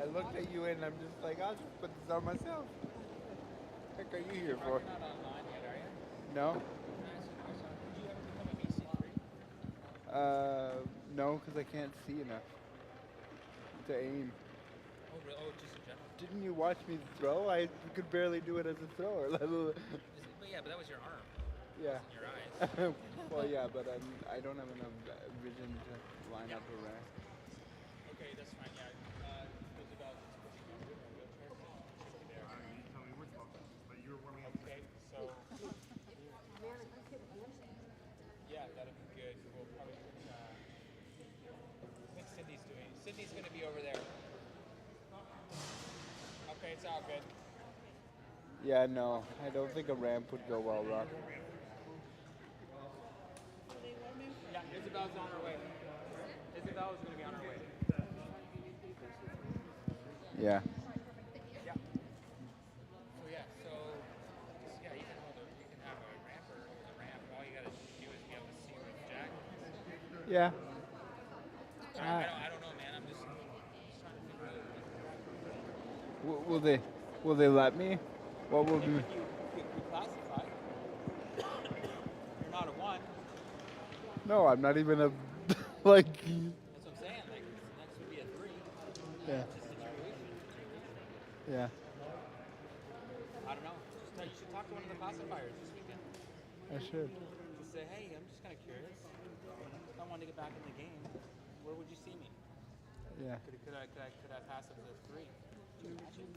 I looked at you and I'm just like, I'll just put this on myself. What the heck are you here for? You're not online yet, are you? No? Can I ask you a question? Did you ever become a BC3? No, because I can't see enough to aim. Oh, really? Oh, just in general. Didn't you watch me throw? I could barely do it as a thrower. But yeah, but that was your arm. It Yeah. wasn't your eyes. Well, yeah, but I don't have enough vision to line Yeah. up a ramp. Okay, that's fine. Yeah. Isabel is pushing you over in a wheelchair, so she'll be there. You tell me we're talking, but you're warming up. Okay, so yeah, that'd be good. We'll probably put. I think Cindy's doing. Cindy's gonna be over there. Okay, it's all good. Yeah, no, I don't think a ramp would go well, Rock. Yeah, Isabel's on her way. Isabel is gonna be on her way. Yeah. Yeah. So yeah, so just, yeah, you can hold her. You can have a ramp or a ramp. All you gotta do is be able to see with Jack. Yeah. I don't know, man. I'm just trying to figure out. Will they let me? What will If be? you reclassify, you're not a one. No, I'm not even a like. That's what I'm saying. Like next would be a three. Yeah. Just situation. Yeah. I don't know. You should talk to one of the classifiers this weekend. I should. Just say, hey, I'm just kind of curious. If I wanted to get back in the game, where would you see me? Yeah. Could I pass up to a three? Could you imagine?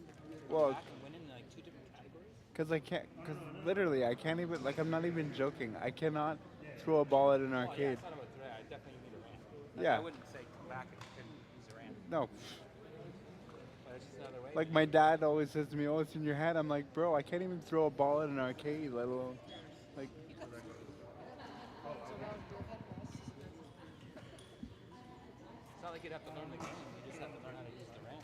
Well, Back and win in like two different categories? because literally I can't even, like, I'm not even joking. I cannot throw a ball at an Oh yeah, arcade. it's not about three. I definitely need a ramp. Yeah. I wouldn't say come back if you couldn't use a ramp. No. But it's just another way. Like my dad always says to me, "Oh, it's in your head." I'm like, "Bro, I can't even throw a ball at an arcade, let alone like." It's not like you'd have to learn the game. You just have to learn how to use the ramp.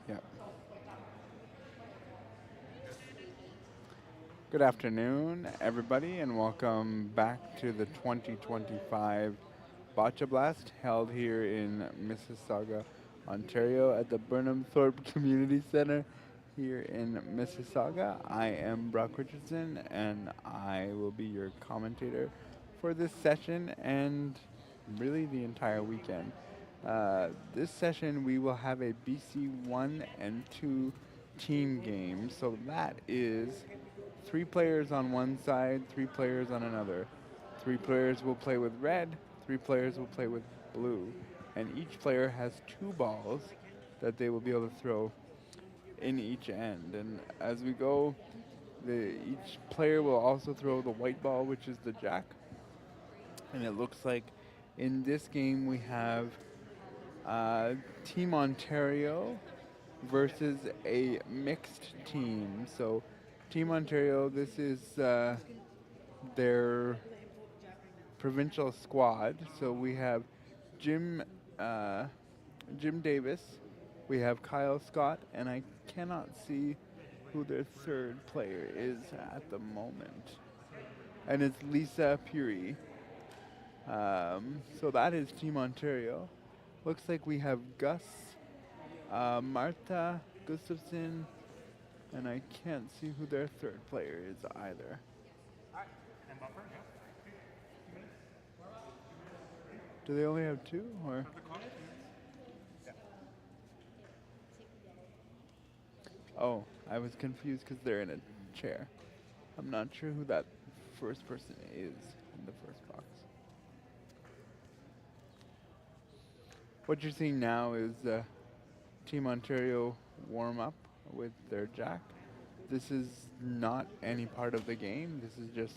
Yeah. Good afternoon, everybody, and welcome back to the 2025 Boccia Blast held here in Mississauga, Ontario at the Burnhamthorpe Community Centre here in Mississauga. I am Brock Richardson, and I will be your commentator for this session and really the entire weekend. This session, we will have a BC 1 and 2 team game. So that is 3 players on one side, 3 players on another. 3 players will play with red, 3 players will play with blue. And each player has 2 balls that they will be able to throw in each end. And as we go, each player will also throw the white ball, which is the jack. And it looks like in this game we have Team Ontario versus a mixed team. So, Team Ontario, this is their provincial squad. So we have Jim uh, Jim Davis, we have Kyle Scott, and I cannot see who their third player is at the moment. And it's Lisa Puri. So that is Team Ontario. Looks like we have Gus, Martha Gustafson, and I can't see who their third player is either. And buffer, yeah. Do they only have 2, or? Have the clock? Yeah. Oh, I was confused because they're in a chair. I'm not sure who that first person is in the first box. What you're seeing now is Team Ontario warm up with their jack. This is not any part of the game. This is just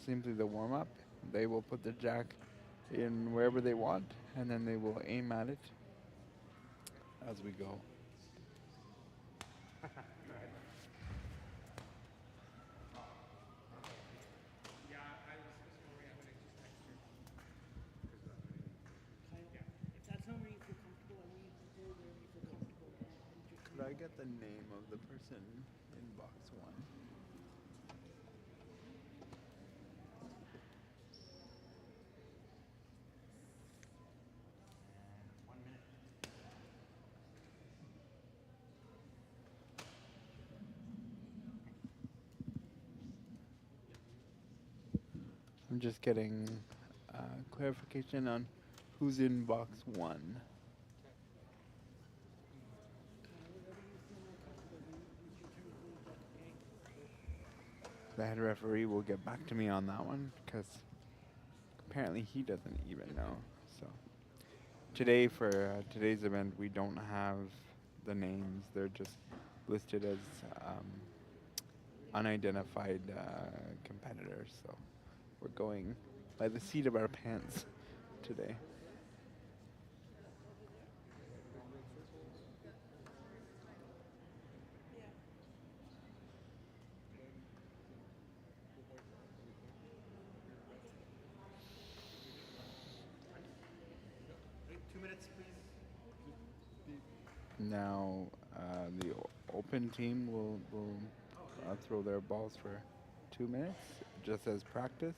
simply the warm up. They will put the jack in wherever they want, and then they will aim at it as we go. If that's not where you feel comfortable, I want you to go wherever you feel comfortable. Could I forget the name of the person in box one. And 1 minute. I'm just getting clarification on who's in box one. The head referee will get back to me on that one because apparently he doesn't even know. So today for today's event we don't have the names. They're just listed as unidentified competitors. So we're going by the seat of our pants today. Wait, 2 minutes, please. Now the open team will throw their balls for 2 minutes, just as practice.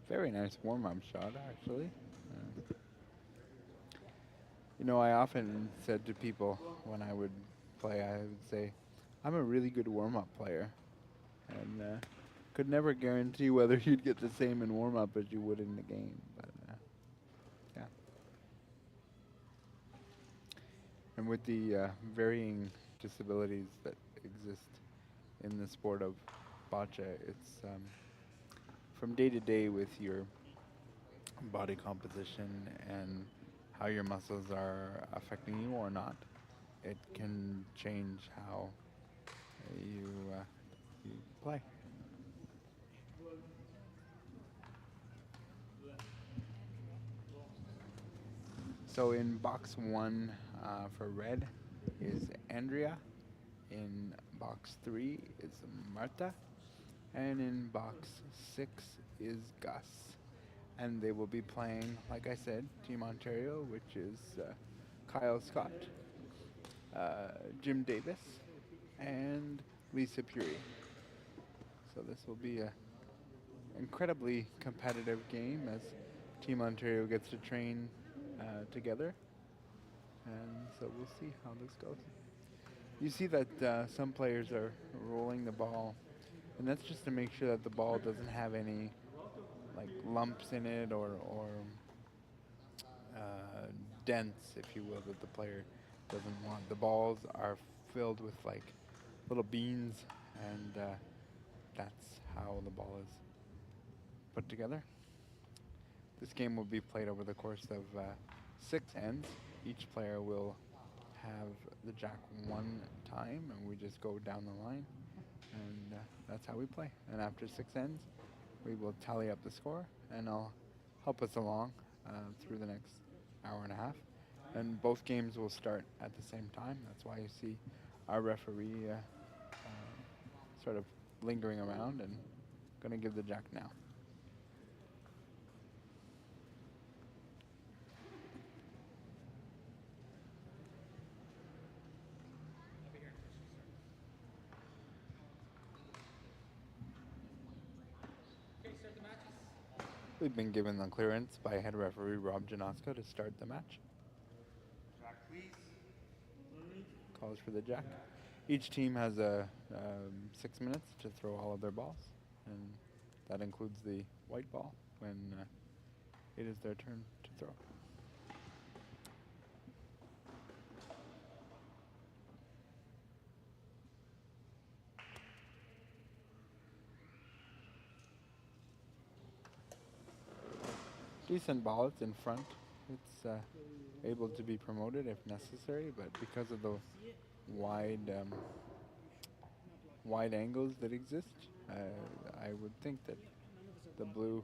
Very nice warm-up shot, actually. You know, I often said to people when I would play, I would say, I'm a really good warm-up player. And could never guarantee whether you'd get the same in warm-up as you would in the game. But yeah. And with the varying disabilities that exist in the sport of bocce, it's from day to day with your body composition and how your muscles are affecting you or not. It can change how you play. So in box one for red is Andrea. In box 3 is Marta. And in box 6 is Gus. And they will be playing, like I said, Team Ontario, which is Kyle Scott, Jim Davis, and Lisa Puri. So this will be an incredibly competitive game as Team Ontario gets to train together. And so we'll see how this goes. You see that some players are rolling the ball, and that's just to make sure that the ball doesn't have any like lumps in it or dents, if you will, that the player doesn't want. The balls are filled with like little beans, and that's how the ball is put together. This game will be played over the course of 6 ends. Each player will have the jack one time, and we just go down the line, and that's how we play. And after 6 ends, we will tally up the score, and I'll help us along through the next hour and a half. And both games will start at the same time. That's why you see our referee sort of lingering around and going to give the jack now. We've been given the clearance by head referee Rob Janoska to start the match. Jack, please. Calls for the jack. Each team has 6 minutes to throw all of their balls, and that includes the white ball when it is their turn to throw. Decent ball, it's in front. It's able to be promoted if necessary, but because of the wide angles that exist, I would think that the blue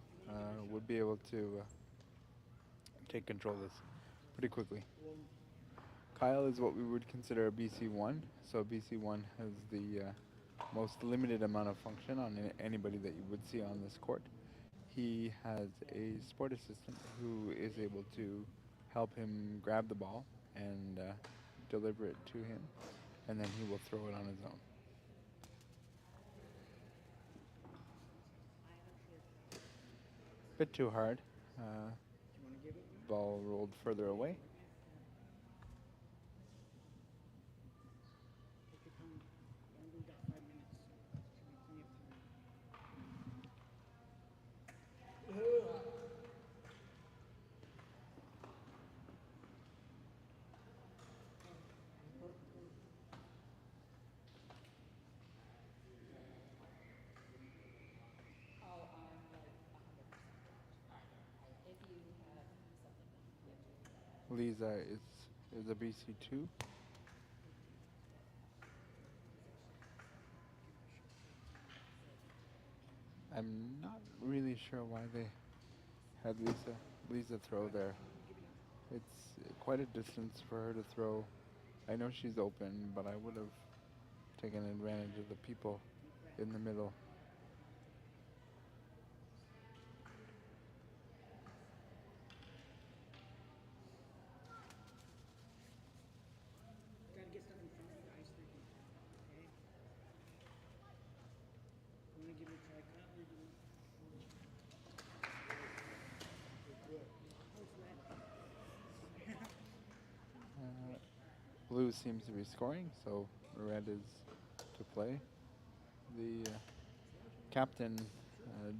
would be able to take control of this pretty quickly. Kyle is what we would consider a BC1, so BC1 has the most limited amount of function on anybody that you would see on this court. He has a sport assistant who is able to help him grab the ball and deliver it to him, and then he will throw it on his own. Bit too hard. Ball rolled further away. Lisa is a BC2. I'm not really sure why they had Lisa throw there. It's quite a distance for her to throw. I know she's open, but I would have taken advantage of the people in the middle. Gotta get stuff in front of you guys. Okay? I'm gonna give it a try. Cut. Blue seems to be scoring, so red is to play. The captain,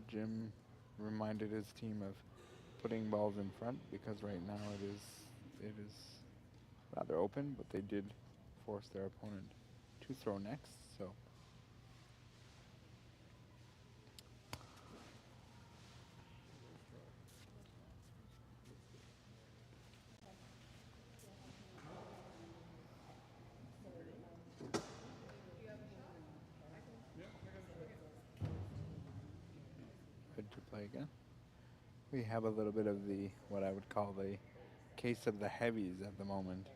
Jim, reminded his team of putting balls in front because right now it is rather open, but they did force their opponent to throw next. So good to play again. We have a little bit of the what I would call the case of the heavies at the moment.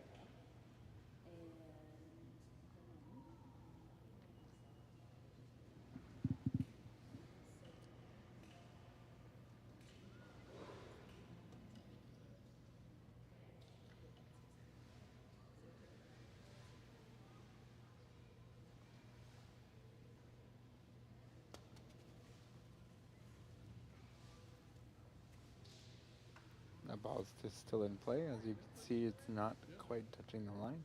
That ball's just still in play. As you can see, it's not quite touching the line.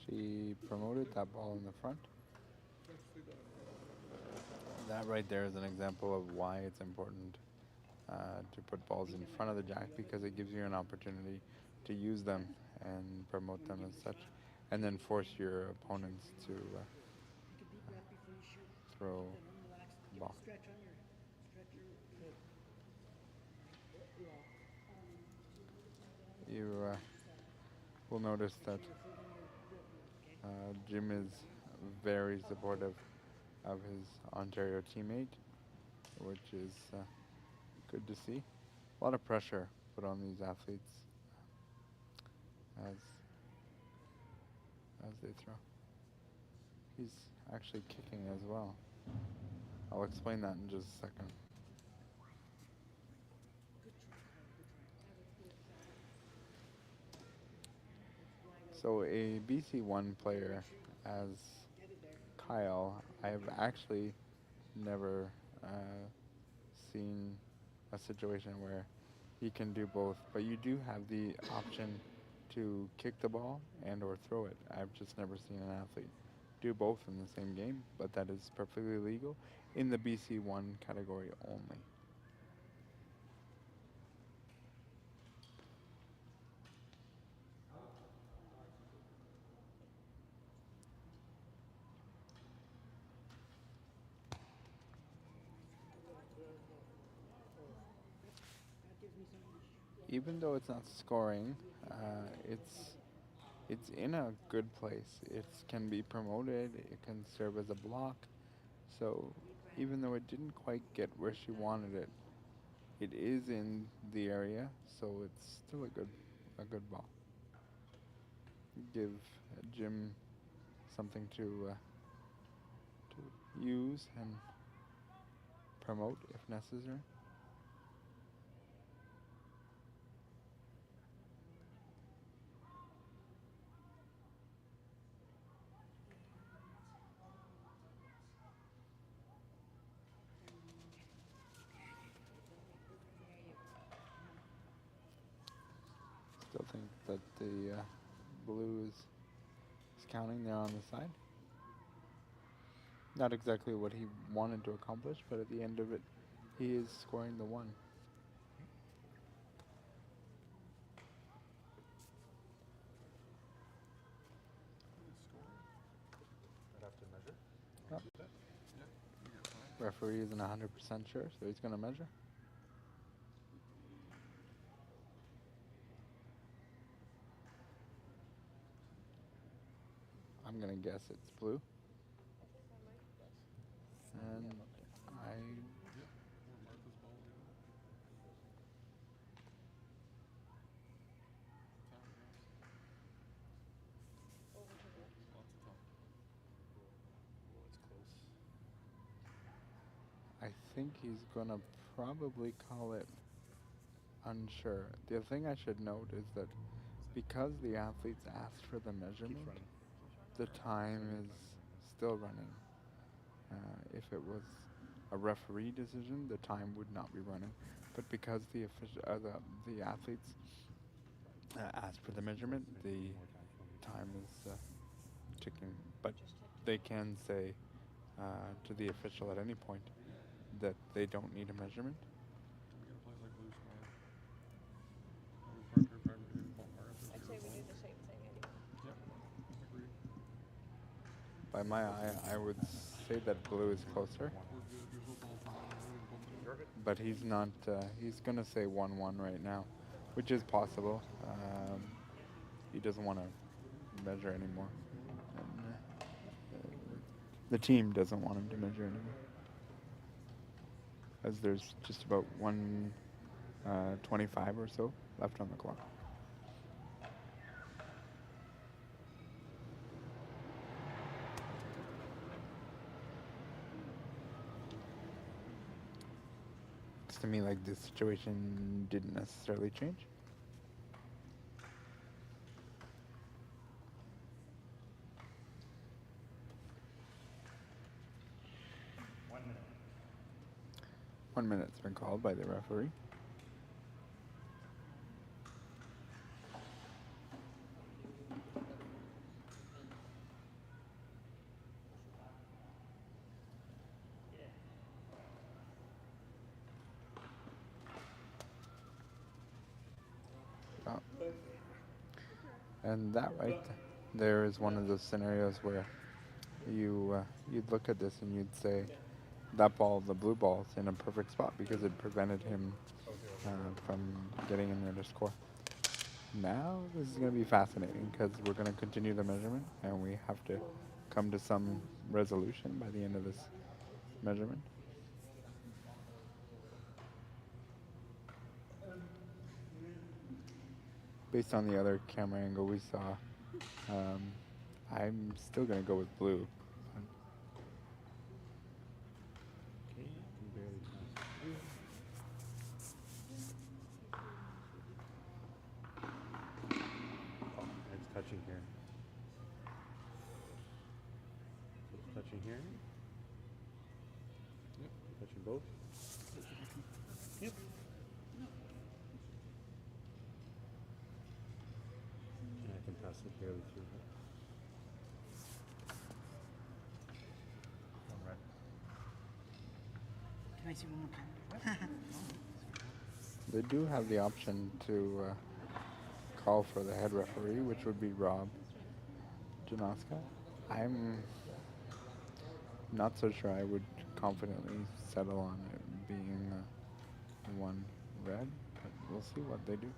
She promoted that ball in the front. That right there is an example of why it's important to put balls in front of the jack, because it gives you an opportunity to use them and promote them as such, and then force your opponents to throw the ball. You will notice that Jim is very supportive of his Ontario teammate, which is good to see. A lot of pressure put on these athletes as they throw. He's actually kicking as well. I'll explain that in just a second. So a BC1 player as Kyle, I've actually never seen a situation where he can do both, but you do have the option to kick the ball and or throw it. I've just never seen an athlete do both in the same game, but that is perfectly legal in the BC1 category only. even though it's not scoring, it's in a good place. It can be promoted. It can serve as a block. So even though it didn't quite get where she wanted it, it is in the area. So it's still a good ball. Give Jim something to use and promote if necessary. Still think that the blue is counting there on the side. Not exactly what he wanted to accomplish, but at the end of it, he is scoring the one. I'd have to measure. Oh. Referee isn't 100% sure, so he's going to measure. I'm going to guess it's blue. And I... I think he's going to probably call it unsure. The thing I should note is that because the athletes asked for the measurement, the time is still running. If it was a referee decision, the time would not be running. But because the athletes asked for the measurement, the time is ticking. But they can say to the official at any point that they don't need a measurement. I'd say we do the same thing anyway. By my eye, I would say that blue is closer. But he's not, he's going to say 1-1 right now, which is possible. He doesn't want to measure anymore. And, the team doesn't want him to measure anymore. As there's just about 1:25 or so left on the clock. Looks to me like this situation didn't necessarily change. One minute's been called by the referee. Oh. And that right there is one of those scenarios where you'd look at this and you'd say, that ball, the blue ball, is in a perfect spot because it prevented him from getting in there to score. Now this is going to be fascinating because we're going to continue the measurement and we have to come to some resolution by the end of this measurement. Based on the other camera angle we saw, I'm still going to go with blue. Touching here. Touching here. Yep. Touching both. Yep. And I can pass it barely through. One red. Can I see one more time? They do have the option to call for the head referee, which would be Rob Janoska. I'm not so sure I would confidently settle on it being one red, but we'll see what they do.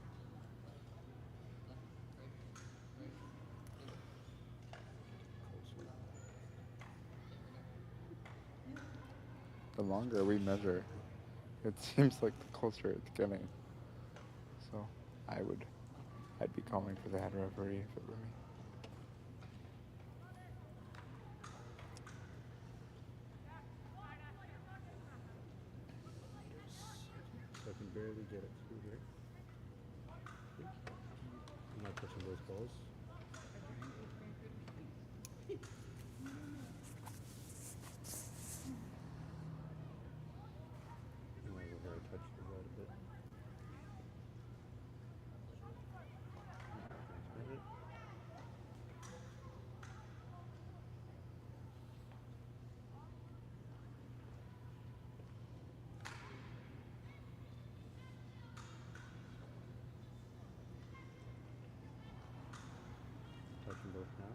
The longer we measure, it seems like the closer it's getting. So I'd be calling for the head referee if it were me. So I can barely get it through here. I'm not touching those balls. Over here, I touched the rod a bit. Nice minute. Touching both now.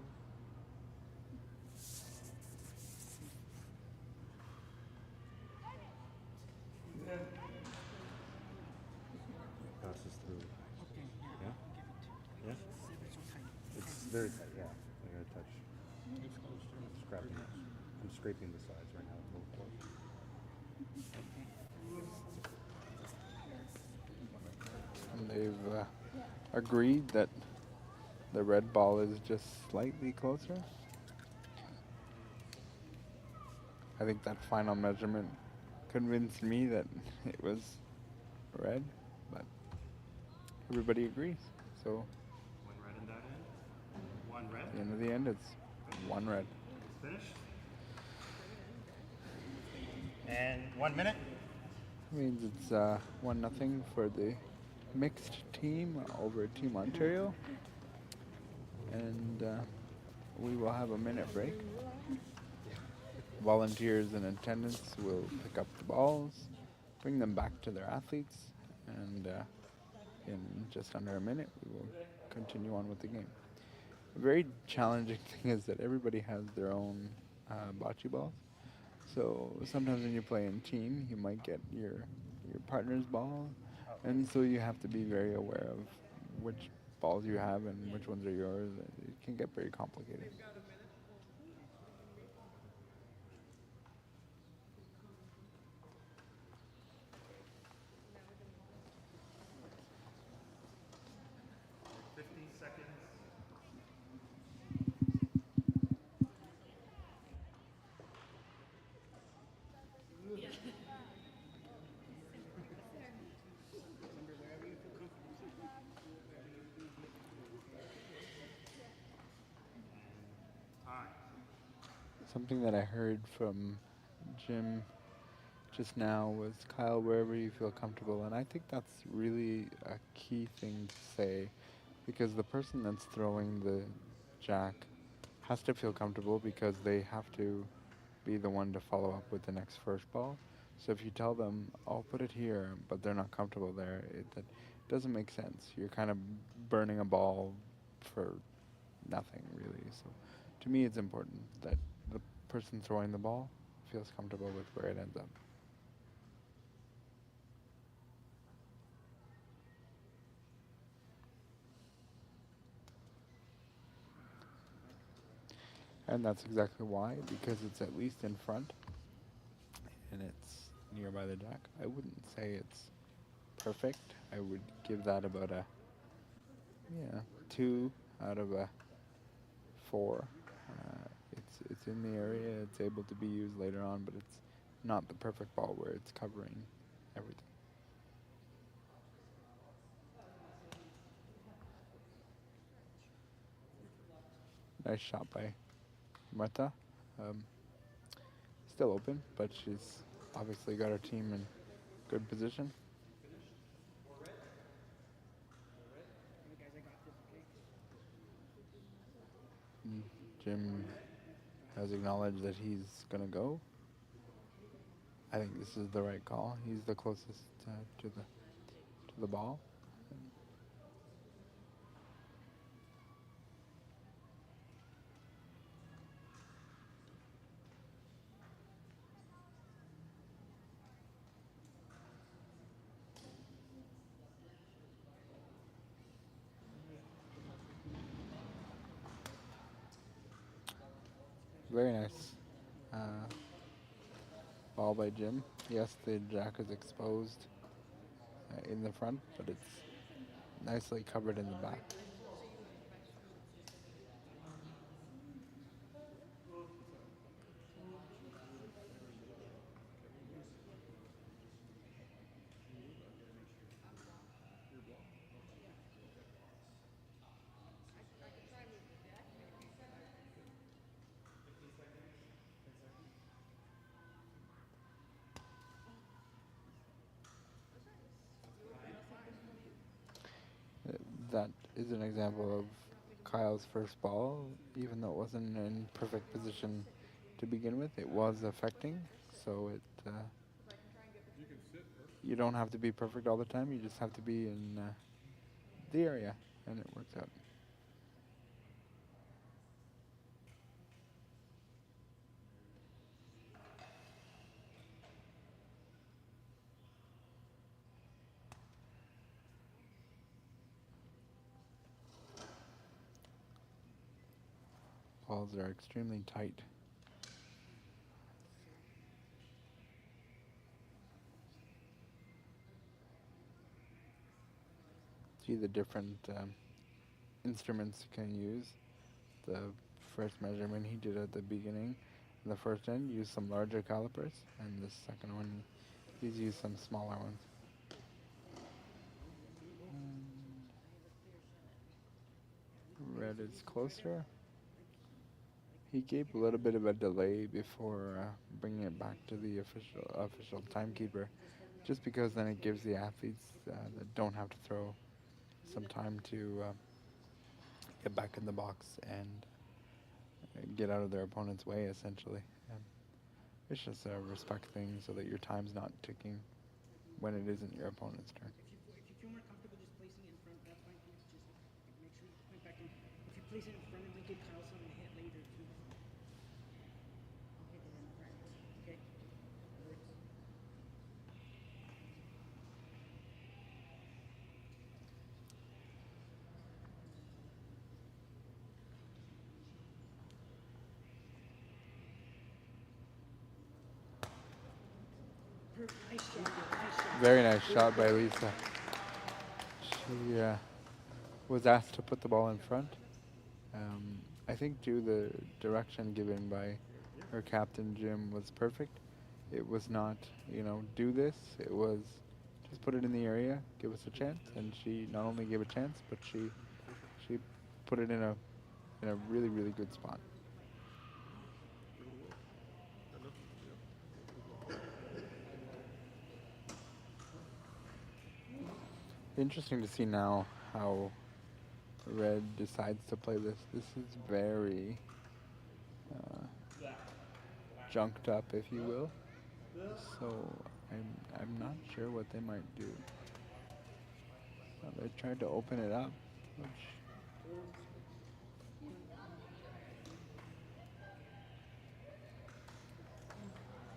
Passes through. Okay, Yeah? give it. Yeah? It's so tight. It's very tight, yeah. I gotta touch. I'm scraping it. I'm scraping the sides right now with both balls. And they've agreed that the red ball is just slightly closer. I think that final measurement convinced me that it was red, but everybody agrees. So One red in that end. One red. at the end of the end, it's one red. Finish. And 1 minute. Means it's 1-0 for the mixed team over Team Ontario, and we will have a minute break. Volunteers in attendance will pick up the balls, bring them back to their athletes, and in just under a minute we will continue on with the game. A very challenging thing is that everybody has their own bocce balls. So sometimes when you play in team, you might get your partner's ball, and so you have to be very aware of which balls you have and which ones are yours. It can get very complicated. Something that I heard from Jim just now was, Kyle, wherever you feel comfortable. And I think that's really a key thing to say, because the person that's throwing the jack has to feel comfortable because they have to be the one to follow up with the next first ball. So if you tell them, I'll put it here, but they're not comfortable there, that doesn't make sense. You're kind of burning a ball for nothing, really. So to me, it's important that the person throwing the ball feels comfortable with where it ends up. And that's exactly why, because it's at least in front and it's nearby the jack. I wouldn't say it's perfect. I would give that about a 2 out of a 4. It's in the area. It's able to be used later on, but it's not the perfect ball where it's covering everything. Nice shot by Marta. Still open, but she's obviously got her team in good position. Jim has acknowledged that he's going to go. I think this is the right call. He's the closest to the ball. Very nice. Ball by Jim. Yes, the jack is exposed in the front, but it's nicely covered in the back. That is an example of Kyle's first ball, even though it wasn't in perfect position to begin with. It was affecting, so you don't have to be perfect all the time. You just have to be in the area, and it works out. Balls are extremely tight. See the different instruments you can use. The first measurement he did at the beginning, the first end, used some larger calipers, and the second one, he's used some smaller ones. Red is closer. He gave a little bit of a delay before bringing it back to the official timekeeper, just because then it gives the athletes that don't have to throw some time to get back in the box and get out of their opponent's way, essentially. And it's just a respect thing so that your time's not ticking when it isn't your opponent's turn. If you feel more comfortable just placing it in front, that's fine. Just make sure you point back in. If you place it in front, it might give Kyle something to hit later too. Okay. Nice shot. Nice shot. Very nice shot by Lisa. She was asked to put the ball in front. I think too the direction given by her captain Jim was perfect. It was not, do this. It was just put it in the area, give us a chance, and she not only gave a chance, but she put it in a really, really good spot. Interesting to see now how Red decides to play this. This is very junked up, if you will. So I'm not sure what they might do. They tried to open it up, which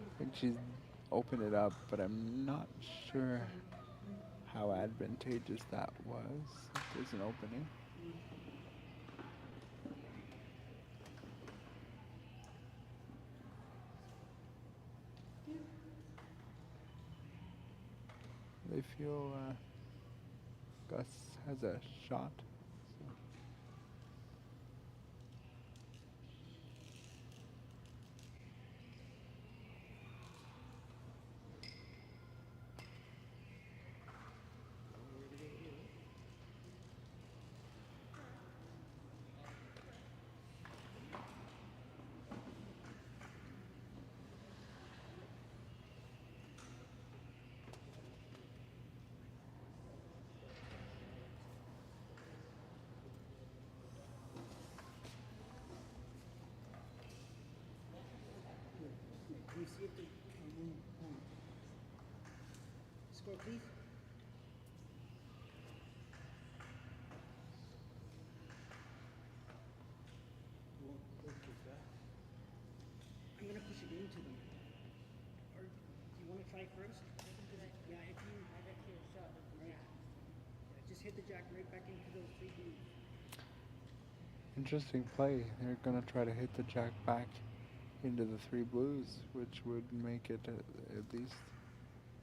I think she's opened it up, but I'm not sure how advantageous that was. If there's an opening. They feel Gus has a shot. Can you see if the score, please? I'm gonna push it into them. Or do you want to try first? Yeah, if you just hit the jack right back into those three beams. Interesting play. They're gonna try to hit the jack back into the 3 blues, which would make it at least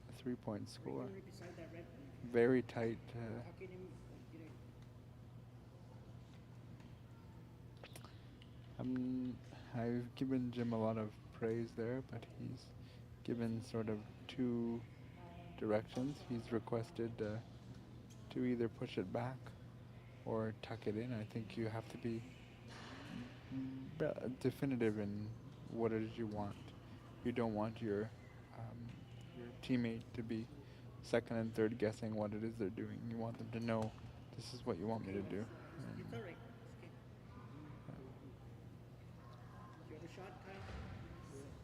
a 3-point score. Right beside that red one. Very tight. Tuck it in, get it. I've given Jim a lot of praise there, but he's given sort of 2 directions. He's requested to either push it back or tuck it in. I think you have to be definitive in what it is you want. You don't want your teammate to be second and third guessing what it is they're doing. You want them to know this is what you want me to do. You're correct. Okay. You have a shot, Kyle?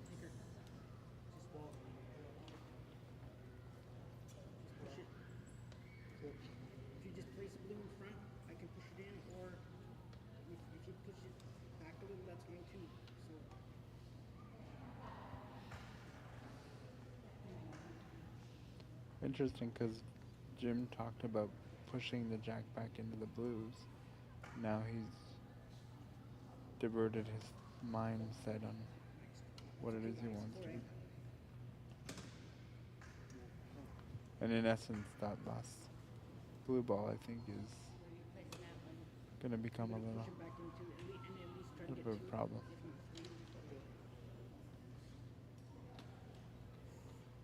Anchor. Just ball. Just push it. If you just place a blue in front, I can push it in, or if you push it back a little, that's fine too. So Interesting, because Jim talked about pushing the jack back into the blues. Now he's diverted his mindset on what it is he wants to do. And in essence, that last blue ball, I think, is going to become a little push it back into and at least try to bit get of a two. problem.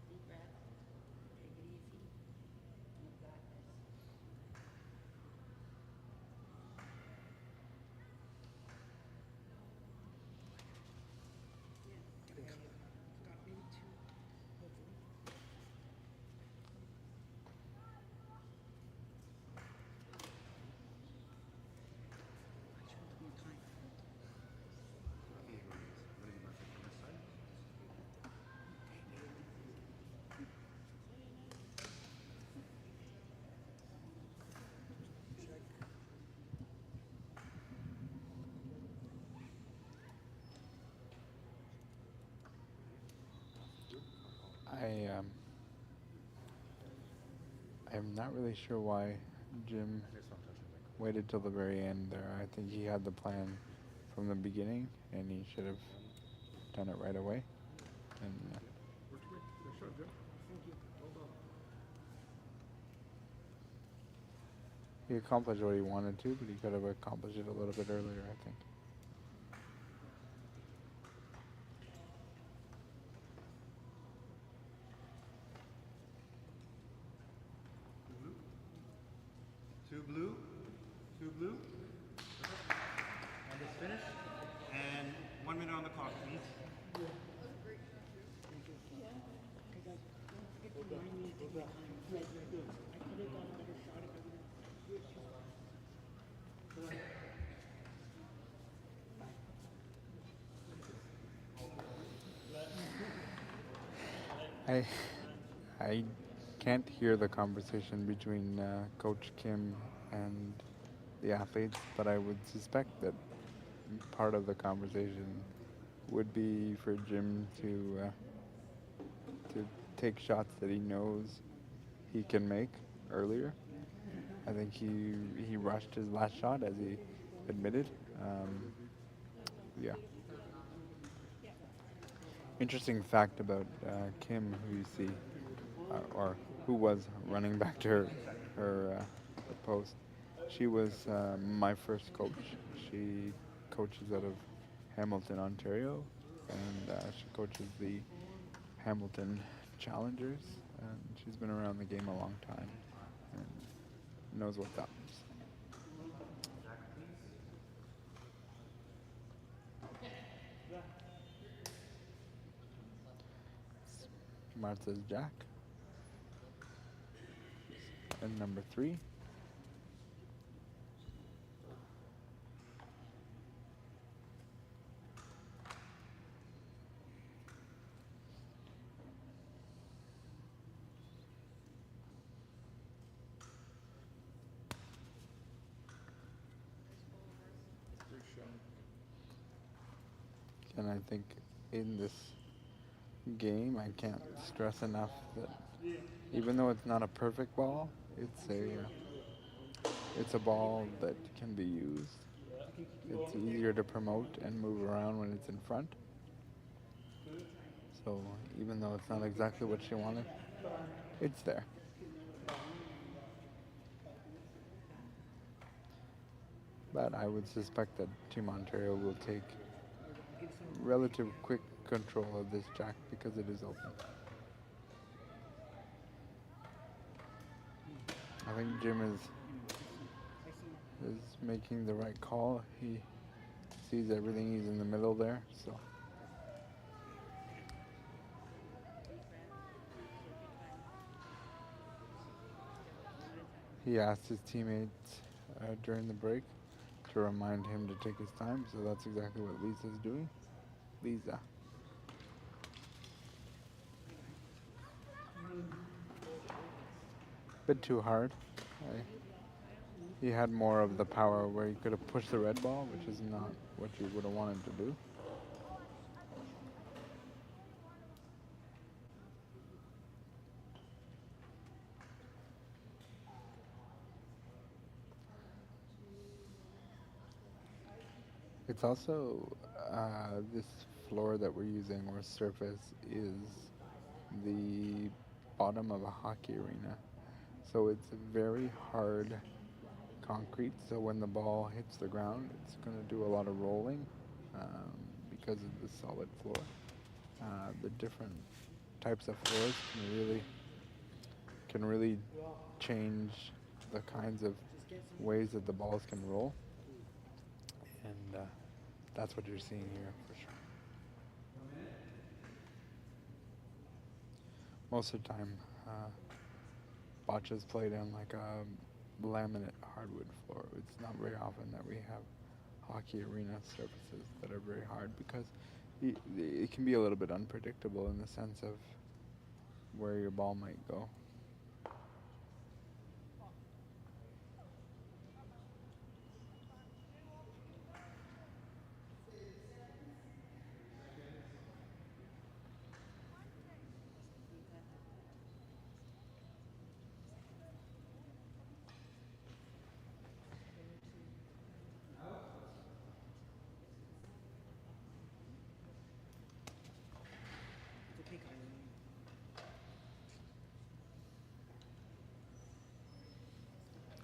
Deep breath. Take it easy. You got this. Yeah. Got maybe 2, hopefully. I should have more time. I'm not really sure why Jim waited till the very end there. I think he had the plan from the beginning, and he should have done it right away. And he accomplished what he wanted to, but he could have accomplished it a little bit earlier, I think. Two blue. Two blue. And it's finished. And 1 minute on the clock, please. Okay, guys, don't forget to remind me to take my time. Right, right, good. I could have got a better shot if I would have. I can't hear the conversation between Coach Kim and the athletes, but I would suspect that part of the conversation would be for Jim to take shots that he knows he can make earlier. I think he rushed his last shot, as he admitted. Yeah. Interesting fact about Kim, who you see, or who was running back to her post. She was my first coach. She coaches out of Hamilton, Ontario, and she coaches the Hamilton Challengers. And she's been around the game a long time and knows what's up. Martha's Jack. And number 3. And I think in this game, I can't stress enough that even though it's not a perfect ball, it's a ball that can be used. It's easier to promote and move around when it's in front. So even though it's not exactly what she wanted, it's there. But I would suspect that Team Ontario will take relative quick control of this jack because it is open. I think Jim is making the right call. He sees everything. He's in the middle there, so. He asked his teammates during the break to remind him to take his time, so that's exactly what Lisa's doing. Lisa. Bit too hard. He had more of the power where he could have pushed the red ball, which is not what you would have wanted to do. It's also this floor that we're using, or surface, is the bottom of a hockey arena. So it's very hard concrete, so when the ball hits the ground, it's going to do a lot of rolling because of the solid floor. The different types of floors can really change the kinds of ways that the balls can roll, and that's what you're seeing here for sure. Most of the time, bocce's played on like a laminate hardwood floor. It's not very often that we have hockey arena surfaces that are very hard because it can be a little bit unpredictable in the sense of where your ball might go.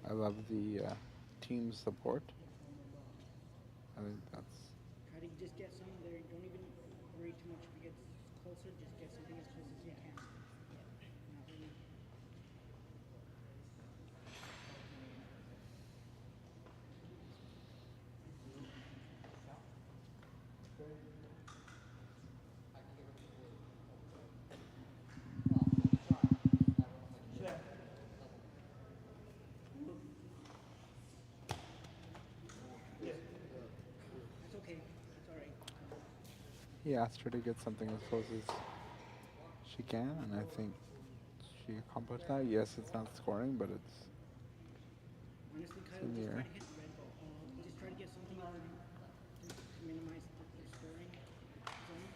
I love the team support. I think that's. Try to just get some there. Don't even worry too much if it gets closer. Just get something as close as you can. Not really. That's okay. That's all right. He asked her to get something as close as she can, and I think she accomplished that. Yes, it's not scoring, but it's Honestly, Kyle, in the just try air. to hit the red ball. Just try to get something to minimize the scoring zone.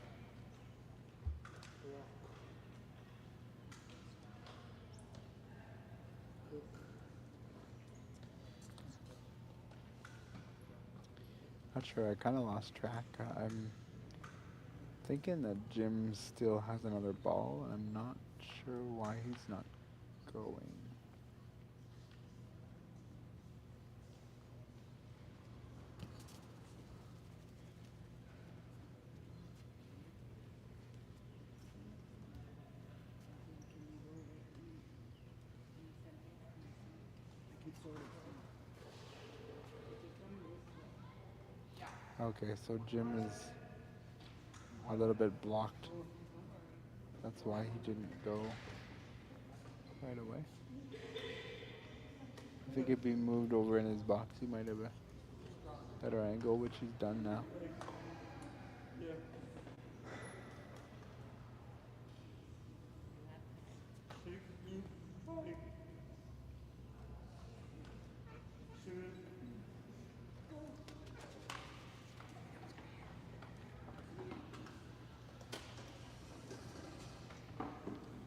Not sure. I kind of lost track. I'm thinking that Jim still has another ball, and I'm not sure why he's not going. I can sort it. Okay, so Jim is a little bit blocked. That's why he didn't go right away. I think if he moved over in his box, he might have a better angle, which he's done now.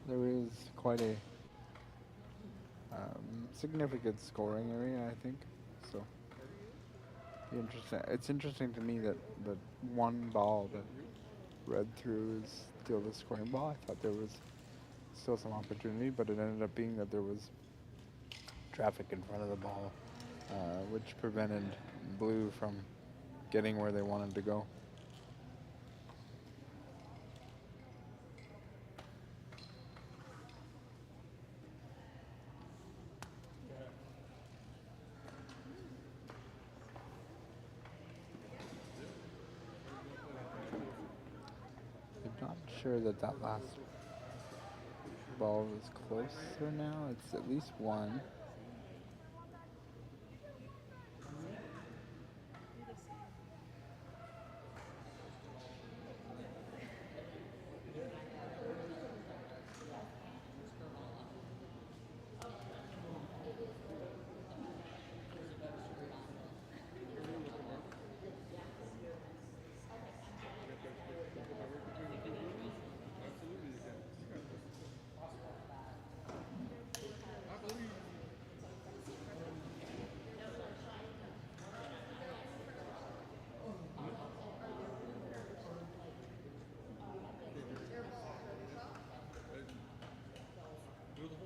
There is quite a significant scoring area, I think. So interesting. It's interesting to me that the one ball that read through is steal the scoring ball. I thought there was still some opportunity, but it ended up being that there was traffic in front of the ball, which prevented blue from getting where they wanted to go. I'm not sure that that last ball is closer now. It's at least one.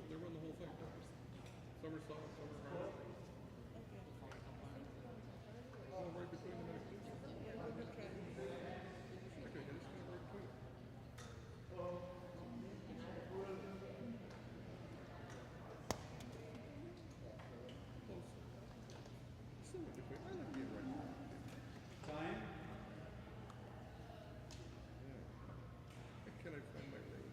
They run the whole thing. Some are soft, some are hard. Oh, right between them. Okay, just right between them. Close. Still in between. I like being right there. Time. Yeah. Can I find my range?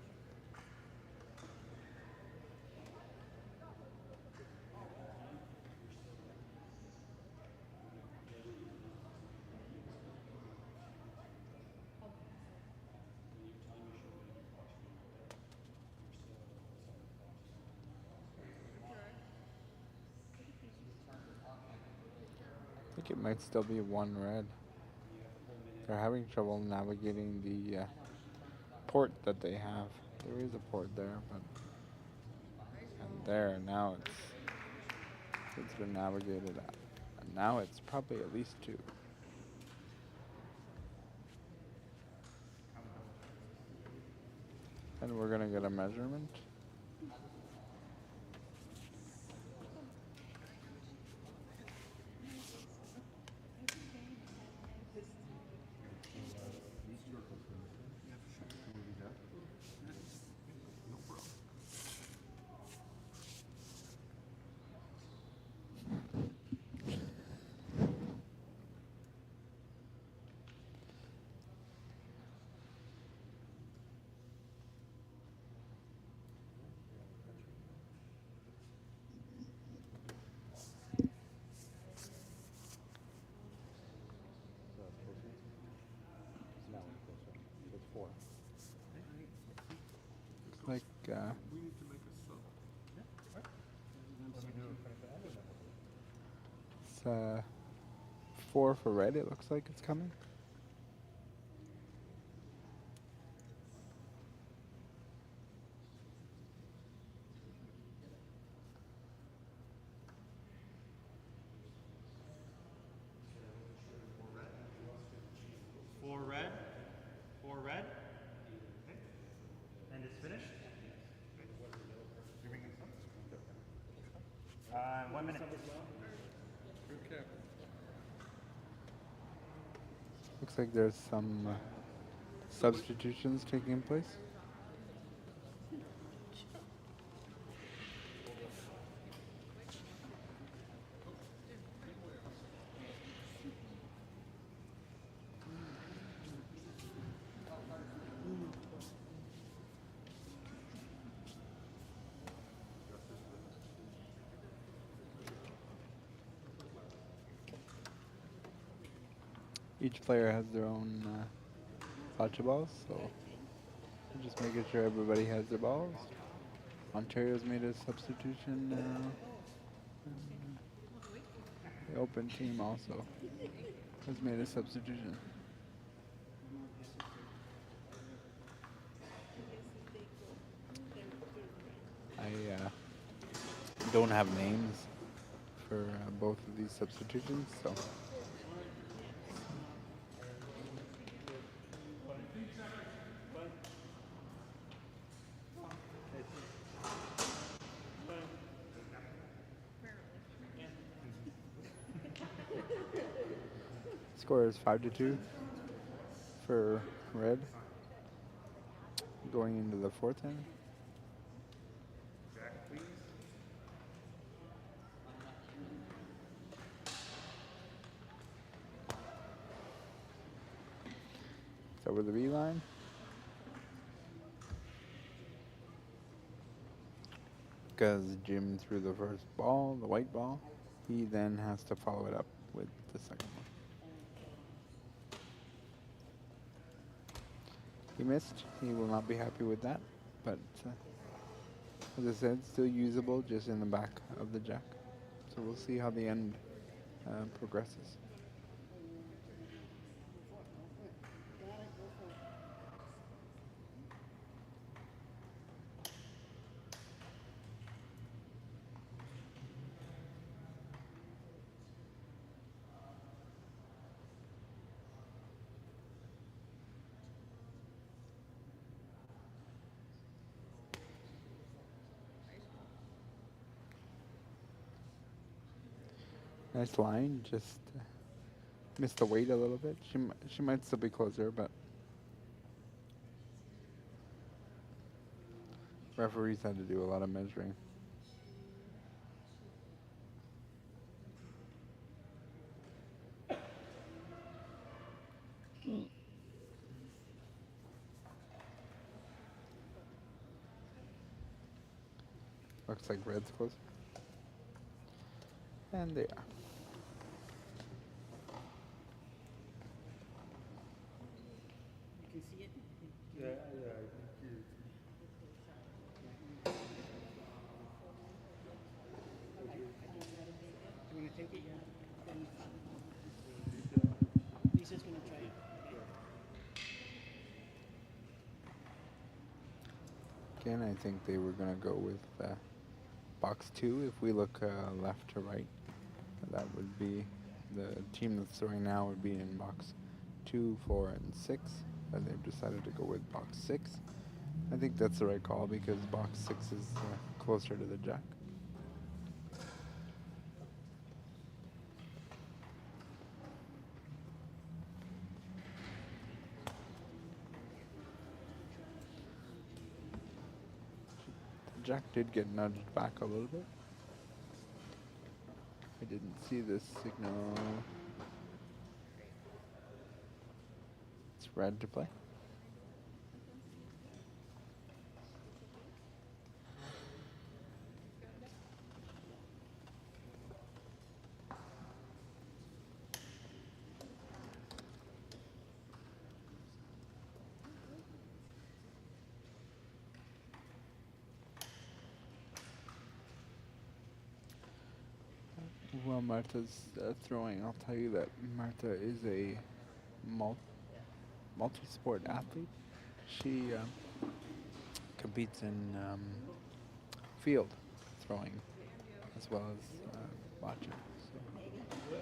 I think it might still be one red. They're having trouble navigating the port that they have. There is a port there, but and there now it's been navigated out. And now it's probably at least two. And we're gonna get a measurement. Like We need to make a sub. it's 4 for red. It looks like it's coming. Four red. Four red. Okay. And it's finished. You're making some? 1 minute. Good cap. Looks like there's some substitutions taking place. Each player has their own bocce balls, so we're just making sure everybody has their balls. Ontario's made a substitution now. The open team also has made a substitution. I don't have names for both of these substitutions, so. Score is 5-2 for red. Going into the fourth inning. Jack, please. It's over the B line. Because Jim threw the first ball, the white ball, he then has to follow it up with the second one. He missed. He will not be happy with that, but as I said, still usable, just in the back of the jack. So we'll see how the end progresses. Nice line, just missed the weight a little bit. She might still be closer, but referees had to do a lot of measuring. Looks like red's closer. And they are. You can see it? Yeah, yeah, I think you. Do you want to take it? Yeah. Then Lisa's going to try it. Again, I think they were going to go with box 2. If we look left to right, that would be the team that's throwing now would be in box 2, 4, and 6. And they've decided to go with box 6. I think that's the right call because box 6 is closer to the jack. The jack did get nudged back a little bit. I didn't see this signal. It's red to play. While Martha's throwing, I'll tell you that Martha is a multi-sport athlete. She competes in field throwing as well as boccia. So.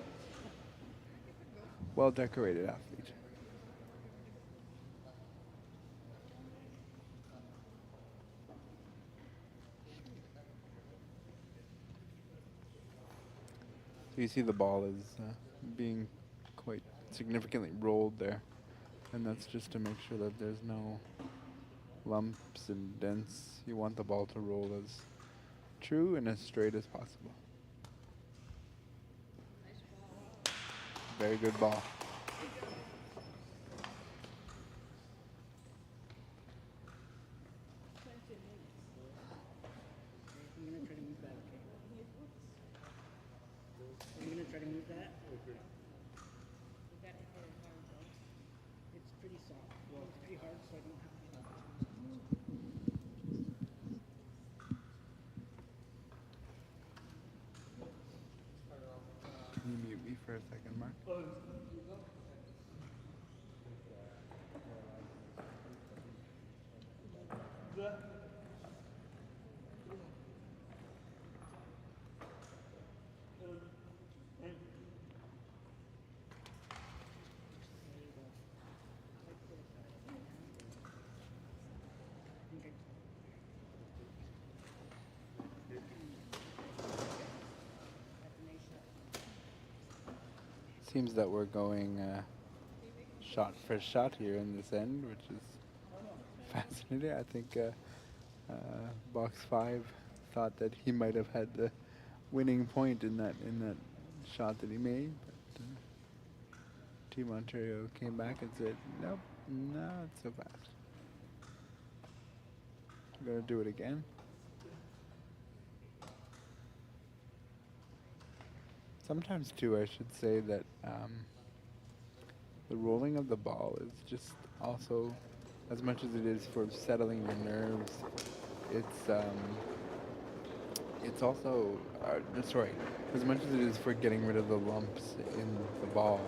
Well-decorated athlete. So you see the ball is being quite significantly rolled there, and that's just to make sure that there's no lumps and dents. You want the ball to roll as true and as straight as possible. Very good ball. I'm going to try to move that, okay? I'm going to try to move that. It's pretty soft. Well, it's pretty hard, so I don't have to. Can you mute me for a second, Mark? Seems that we're going shot for shot here in this end, which is fascinating. I think Box 5 thought that he might have had the winning point in that shot that he made, but Team Ontario came back and said, "Nope, not so fast. We're gonna do it again." Sometimes too, I should say that the rolling of the ball is just also, as much as it is for settling your nerves, it's also, sorry, as much as it is for getting rid of the lumps in the ball,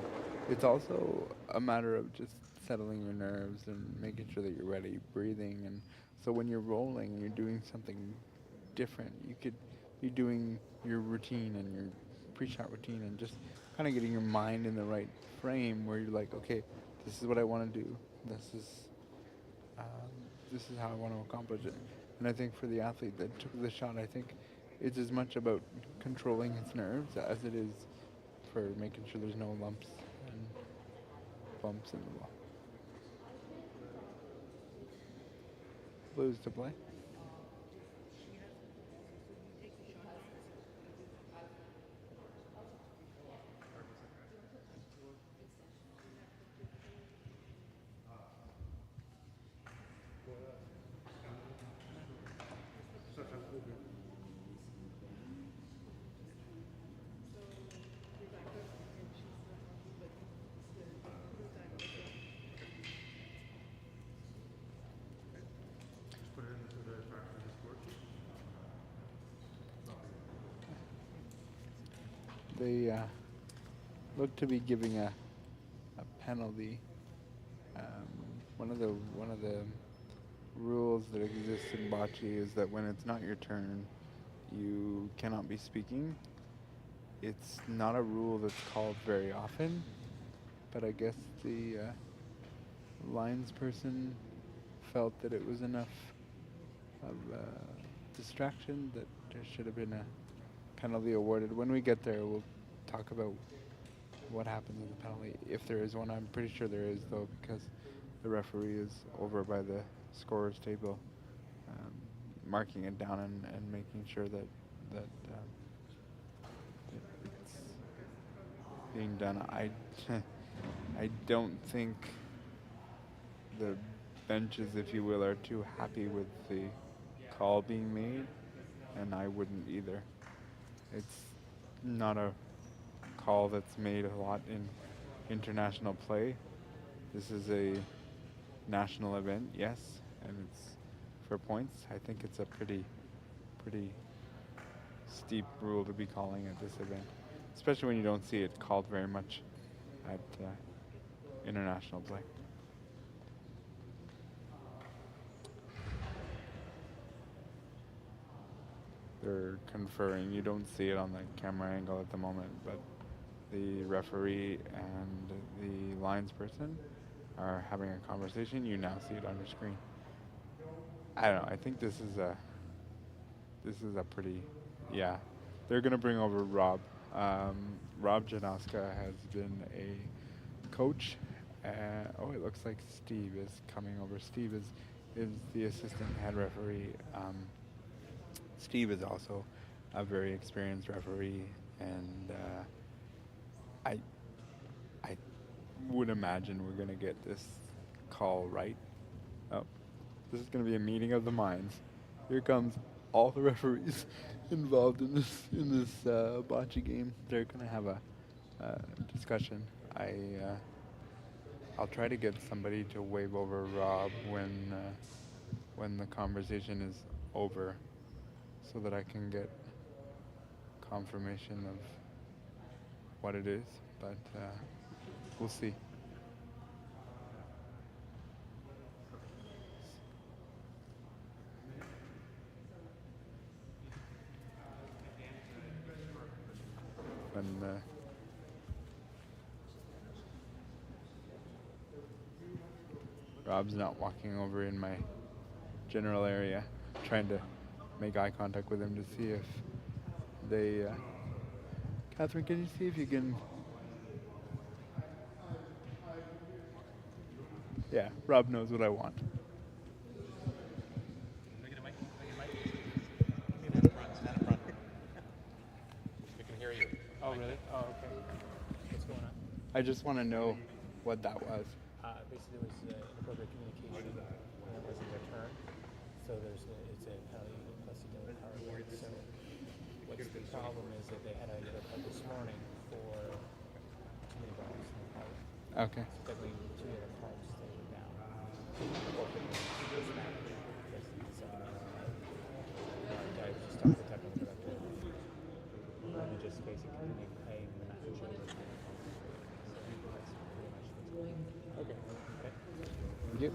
it's also a matter of just settling your nerves and making sure that you're ready, breathing. And so when you're rolling, you're doing something different. You could be doing your routine and your pre-shot routine and just kind of getting your mind in the right frame where you're like, okay, this is what I want to do. Um, this is how I want to accomplish it. And I think for the athlete that took the shot, I think it's as much about controlling his nerves as it is for making sure there's no lumps and bumps in the ball. Blues to play. Put it into the track for the sport. They look to be giving a penalty. One of the rules that exists in bocce is that when it's not your turn, you cannot be speaking. It's not a rule that's called very often, but I guess the lines person felt that it was enough of a distraction that there should have been a penalty awarded. When we get there, we'll talk about what happens with the penalty, if there is one. I'm pretty sure there is, though, because the referee is over by the scorer's table, marking it down and making sure that it's being done. I don't think the benches, if you will, are too happy with the call being made, and I wouldn't either. It's not a call that's made a lot in international play. This is a national event, yes, and it's for points. I think it's a pretty steep rule to be calling at this event, especially when you don't see it called very much at international play. They're conferring. You don't see it on the camera angle at the moment, but the referee and the lines person are having a conversation. You now see it on your screen. I don't know. I think this is a pretty, yeah. They're gonna bring over Rob. Rob Janoska has been a coach. Oh, it looks like Steve is coming over. Steve is the assistant head referee. Steve is also a very experienced referee, and I would imagine we're going to get this call right. Oh, this is going to be a meeting of the minds. Here comes all the referees involved in this bocce game. They're going to have a discussion. I'll try to get somebody to wave over Rob when the conversation is over, so that I can get confirmation of what it is, but we'll see. When Rob's not walking over in my general area, trying to make eye contact with him to see if they... Catherine, can you see if you can Yeah, Rob knows what I want. Can I get a mic? Can I get a mic? Stand up front. Stand up front. We can hear you. Oh, really? Oh, okay. What's going on? I just want to know what that was. Basically, there was inappropriate communication when it wasn't their turn. So it's a penalty plus a yellow card. So what's the problem is that they had a yellow card this morning for too many balls in the park. Okay. So technically, 2 yellow cards, they were down. Forfeit this match. Yes, so, I was just talking to the technical director. And just basically continue playing the match. So that's pretty much what's going on. Okay. Okay. Thank you.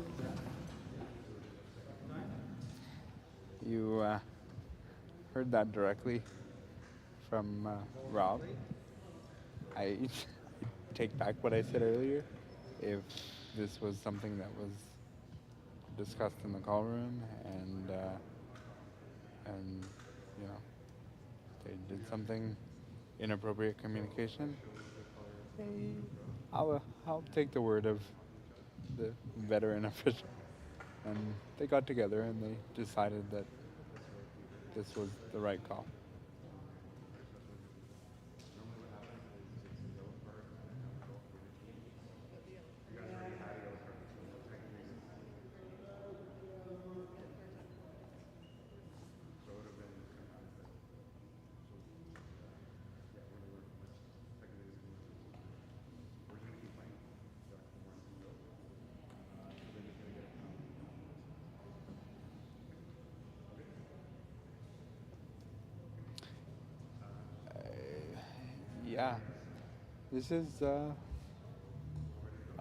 You heard that directly from Rob. I take back what I said earlier. If this was something that was discussed in the call room and you know they did something inappropriate communication, I'll take the word of the veteran official. And they got together and they decided that this was the right call. Yeah, this is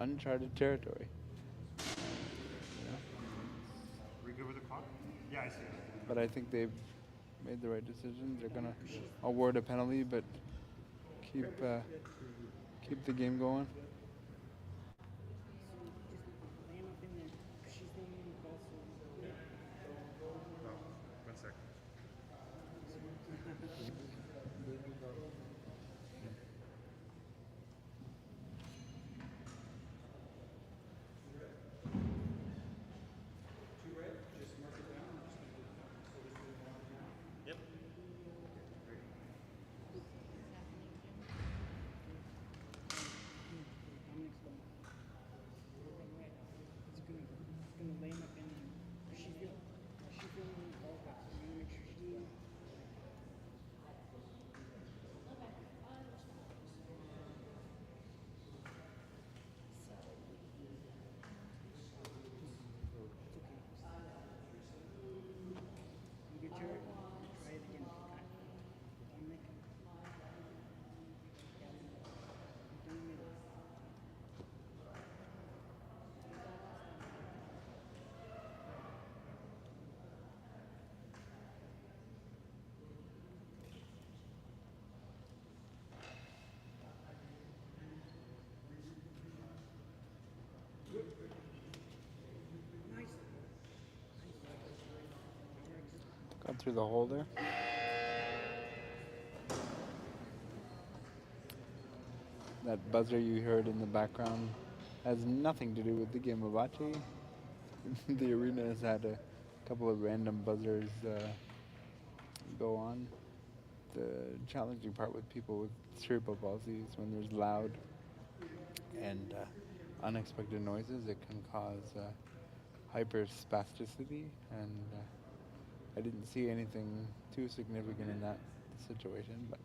uncharted territory. Are we good with the clock? Yeah, I see it. But I think they've made the right decision. They're gonna award a penalty, but keep keep the game going. Land up in there. She's the one who calls Oh, 1 sec. Yep. It's gonna land up in there. She's the one who calls that. So you wanna make sure she's you get your try it again. I'm making down the middle. Nice. Got through the hole there. That buzzer you heard in the background has nothing to do with the game of bocce. The arena has had a couple of random buzzers go on. The challenging part with people with cerebral palsy is when there's loud and unexpected noises, it can cause hyperspasticity, and I didn't see anything too significant in that situation, but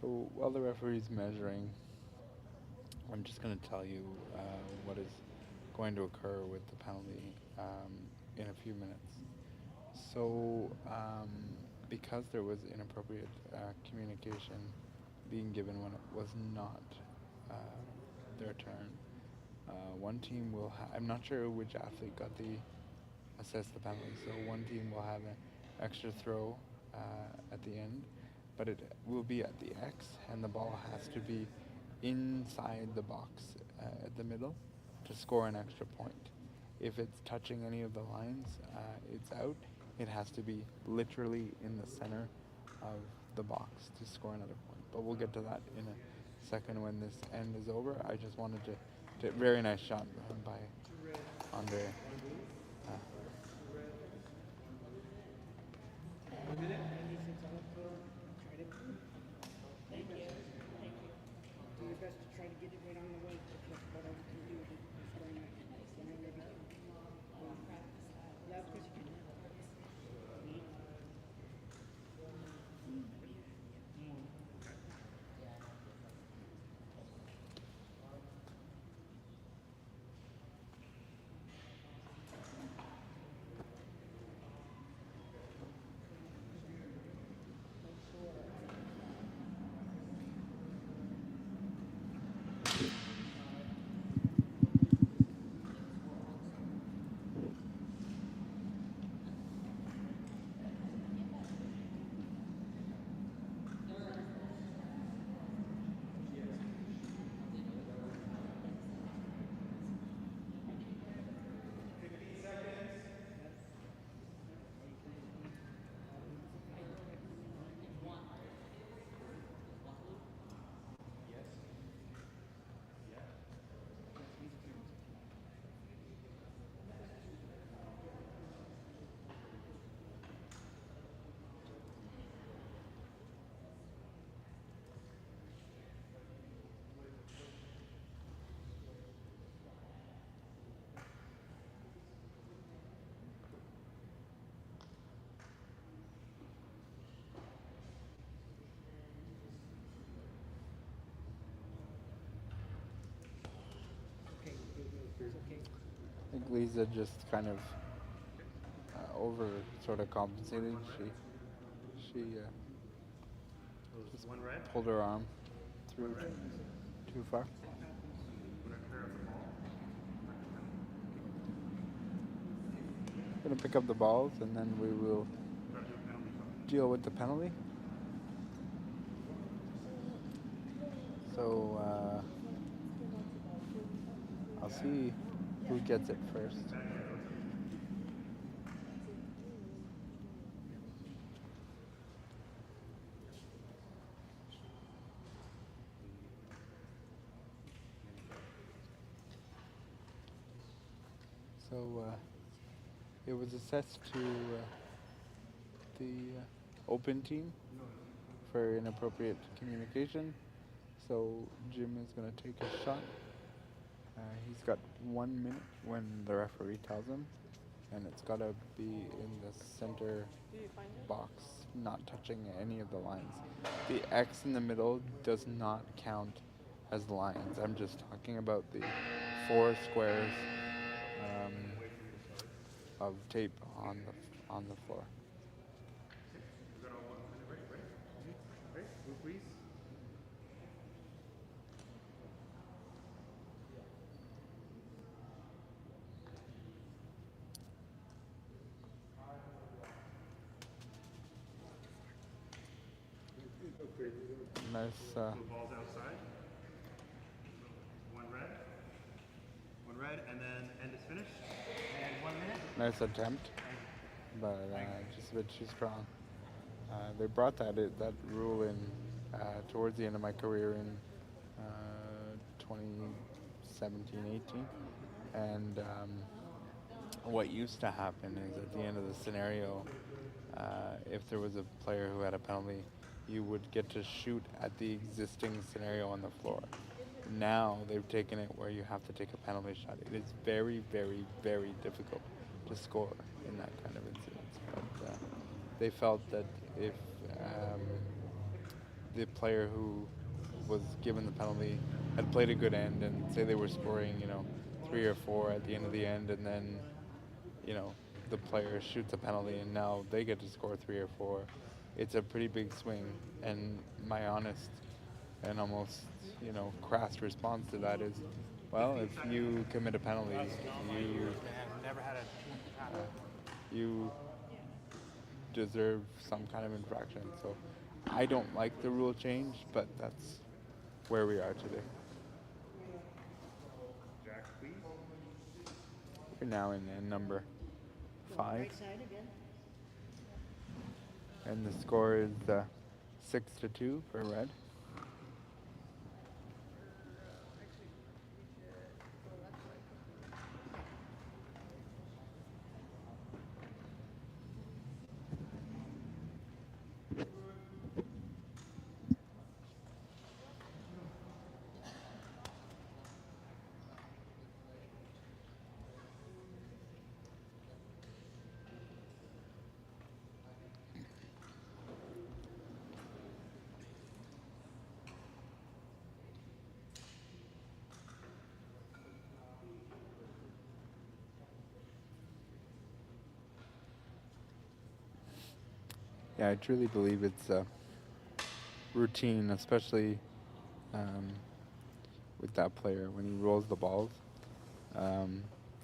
so while the referee's measuring, I'm just going to tell you what is going to occur with the penalty in a few minutes. So, because there was inappropriate communication being given when it was not their turn, one team will I'm not sure which athlete got assessed the penalty, so one team will have an extra throw at the end, but it will be at the X, and the ball has to be inside the box at the middle to score an extra point. If it's touching any of the lines, it's out. It has to be literally in the center of the box to score another point. But we'll get to that in a second when this end is over. I just wanted to very nice shot by Andre. Thank you. Do your best to try to get it right on the way. That's about all you can do. Just going up. When I'm ready. Yeah, of course you can. I think Lisa just kind of over sort of compensated. She just One red. pulled her arm through too far. Gonna pick up the balls and then we will deal with the penalty. So I'll see who gets it first. So it was assessed to the open team for inappropriate communication. So Jim is going to take a shot. He's got 1 minute when the referee tells him, and it's got to be in the center box, not touching any of the lines. The X in the middle does not count as lines. I'm just talking about the 4 squares of tape on the floor. Ready? Blue, please. Nice. Blue balls outside. One red, and then end is finished. And 1 minute. Nice attempt, but just a bit too strong. They brought that rule in towards the end of my career in 2017-18, and what used to happen is at the end of the scenario, if there was a player who had a penalty, you would get to shoot at the existing scenario on the floor. Now they've taken it where you have to take a penalty shot. It is very, very, very difficult to score in that kind of incident. But they felt that if the player who was given the penalty had played a good end, and say they were scoring, 3 or 4 at the end of the end, and then, the player shoots a penalty and now they get to score 3 or 4, it's a pretty big swing. And my honest and almost, crass response to that is, well, if you commit a penalty, you deserve some kind of infraction. So I don't like the rule change, but that's where we are today. We're now in number Go 5, right side again. and the score is 6-2 for red. Yeah, I truly believe it's routine, especially with that player when he rolls the balls. I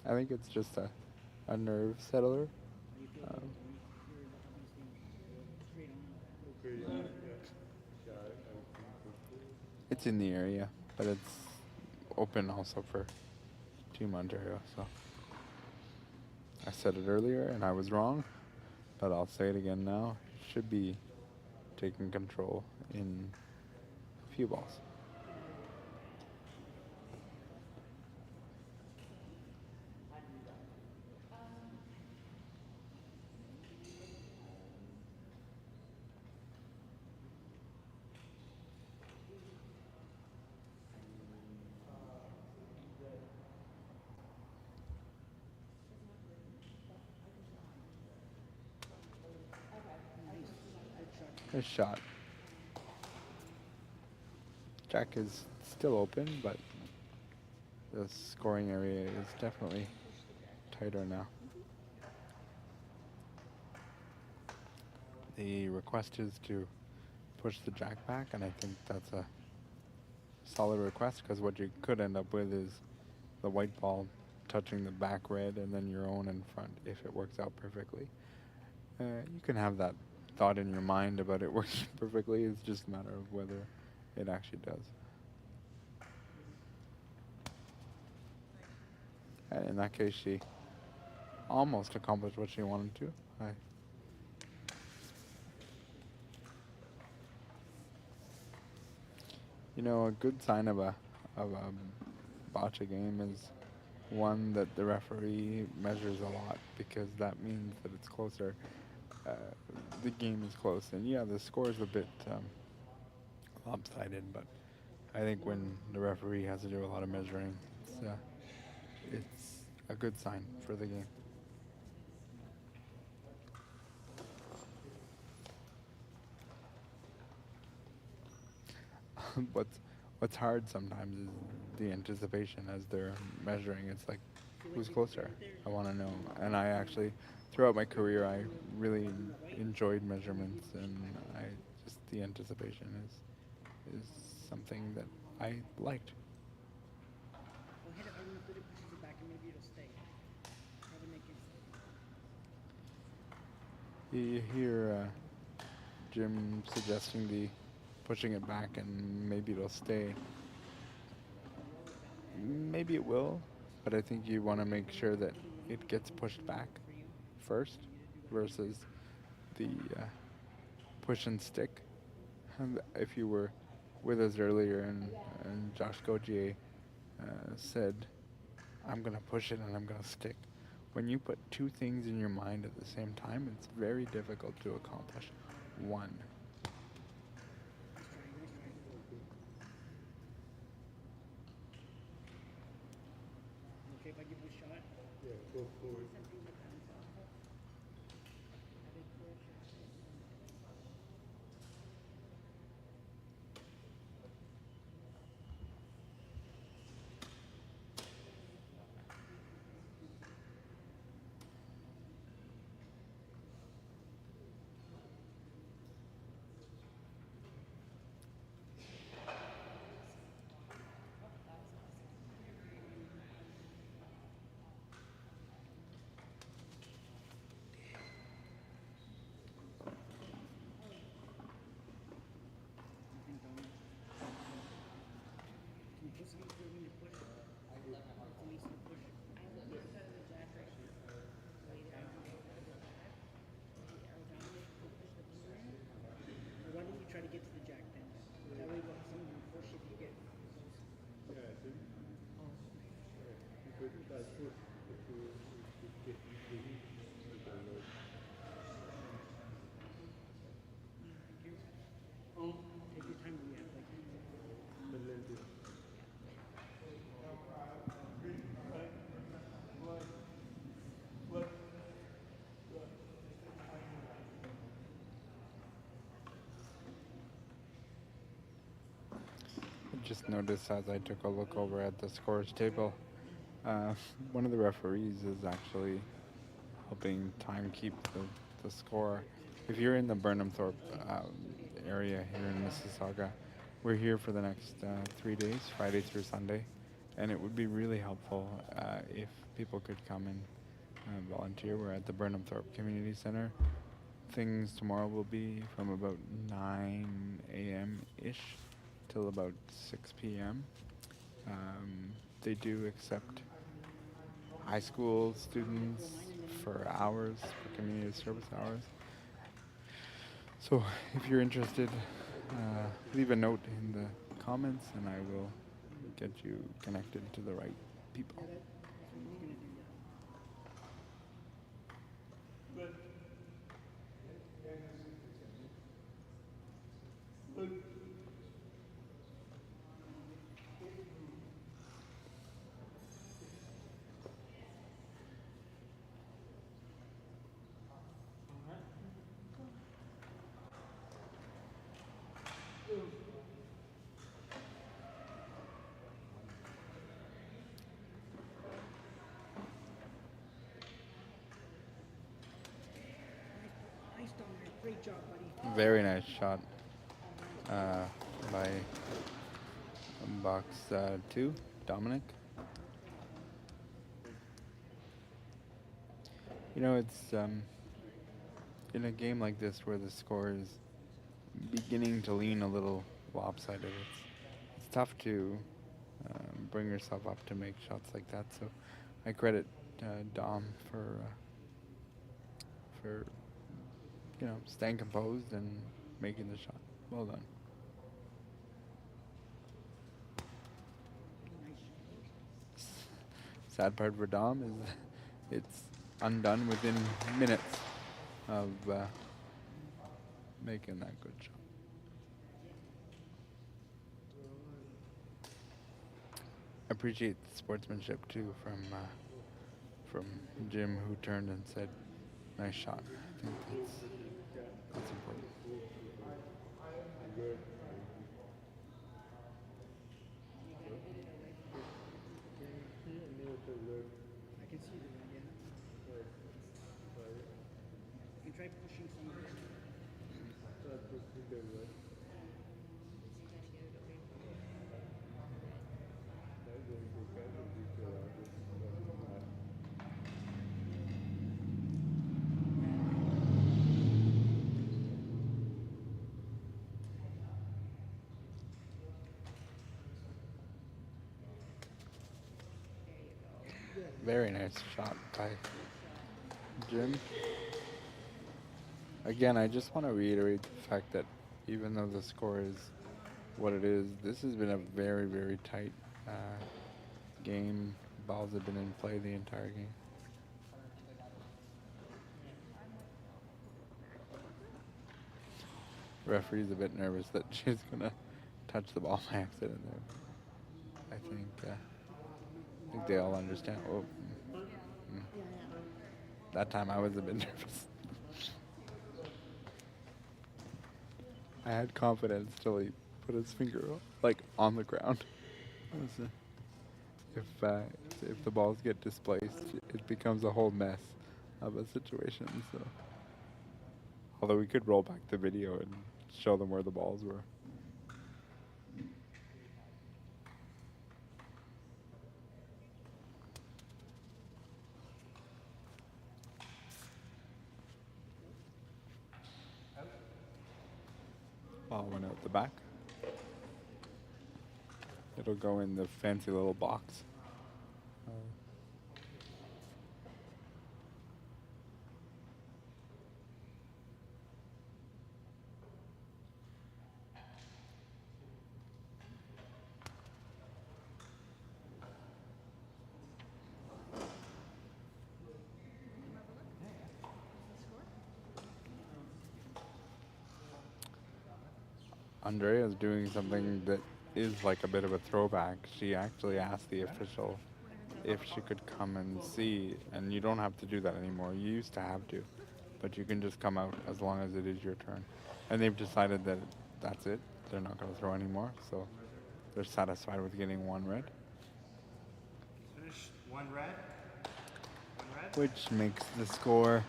think it's just a nerve settler. You feel Um, you're obviously straight on. Okay, yeah. I think it's in the area, but it's open also for Team Ontario. So I said it earlier and I was wrong, but I'll say it again now. Should be taking control in a few balls. Nice shot. Jack is still open, but the scoring area is definitely tighter now. The request is to push the jack back, and I think that's a solid request because what you could end up with is the white ball touching the back red and then your own in front if it works out perfectly. You can have that thought in your mind about it working perfectly. It's just a matter of whether it actually does. And in that case, she almost accomplished what she wanted to. You know, a good sign of a bocce game is one that the referee measures a lot because that means that it's closer. The game is close, and yeah, the score is a bit lopsided, but I think when the referee has to do a lot of measuring, it's a good sign for the game. What's hard sometimes is the anticipation as they're measuring. It's like, who's closer? I want to know. And I actually, throughout my career, I really enjoyed measurements, and the anticipation is something that I liked. Well, hit it hard enough that it pushes it back and maybe it'll stay. Try to make it. You hear Jim suggesting the pushing it back and maybe it'll stay. Maybe it will, but I think you want to make sure that it gets pushed back first versus the push and stick. And if you were with us earlier and Josh Gauthier said, I'm going to push it and I'm going to stick. When you put two things in your mind at the same time, it's very difficult to accomplish one. Okay, if I give you a shot. yeah, go for it. try to get to the jack then. That way we'll have someone to push if you get close. Yeah, I think. Oh, Because that's what if you get the heat, you can load. thank you. Take your time when you have like The lens is I just noticed as I took a look over at the scores table, uh, one of the referees is actually helping time keep the score. If you're in the Burnhamthorpe area here in Mississauga, we're here for the next 3 days, Friday through Sunday, and it would be really helpful if people could come and volunteer. We're at the Burnhamthorpe Community Centre. Things tomorrow will be from about 9 a.m.-ish till about 6 p.m. They do accept high school students for hours, for community service hours. So if you're interested, leave a note in the comments and I will get you connected to the right people. that's what he's gonna do, yeah. Nice, Dominic. Great job, buddy. Very nice shot by box 2, Dominic. You know, it's in a game like this where the score is beginning to lean a little lopsided. It's tough to bring yourself up to make shots like that. So I credit Dom for staying composed and making the shot. Well done. Sad part for Dom is it's undone within minutes of making that good shot. I appreciate the sportsmanship too from Jim, who turned and said, "Nice shot." I think that's important. good. I can see the one, yeah. You can try pushing some of it. Very nice shot by Jim. Again, I just want to reiterate the fact that even though the score is what it is, this has been a very, very tight game. Balls have been in play the entire game. Referee's a bit nervous that she's gonna touch the ball by accident there. I think they all understand. Oh, that time I was a bit nervous. I had confidence till he put his finger on the ground. If the balls get displaced, it becomes a whole mess of a situation. So, although we could roll back the video and show them where the balls were. Ball went out the back. It'll go in the fancy little box. Andrea's doing something that is like a bit of a throwback. She actually asked the official if she could come and see, and you don't have to do that anymore. You used to have to, but you can just come out as long as it is your turn. And they've decided that that's it. They're not going to throw anymore, so they're satisfied with getting one red, Finish. One red. One red. which makes the score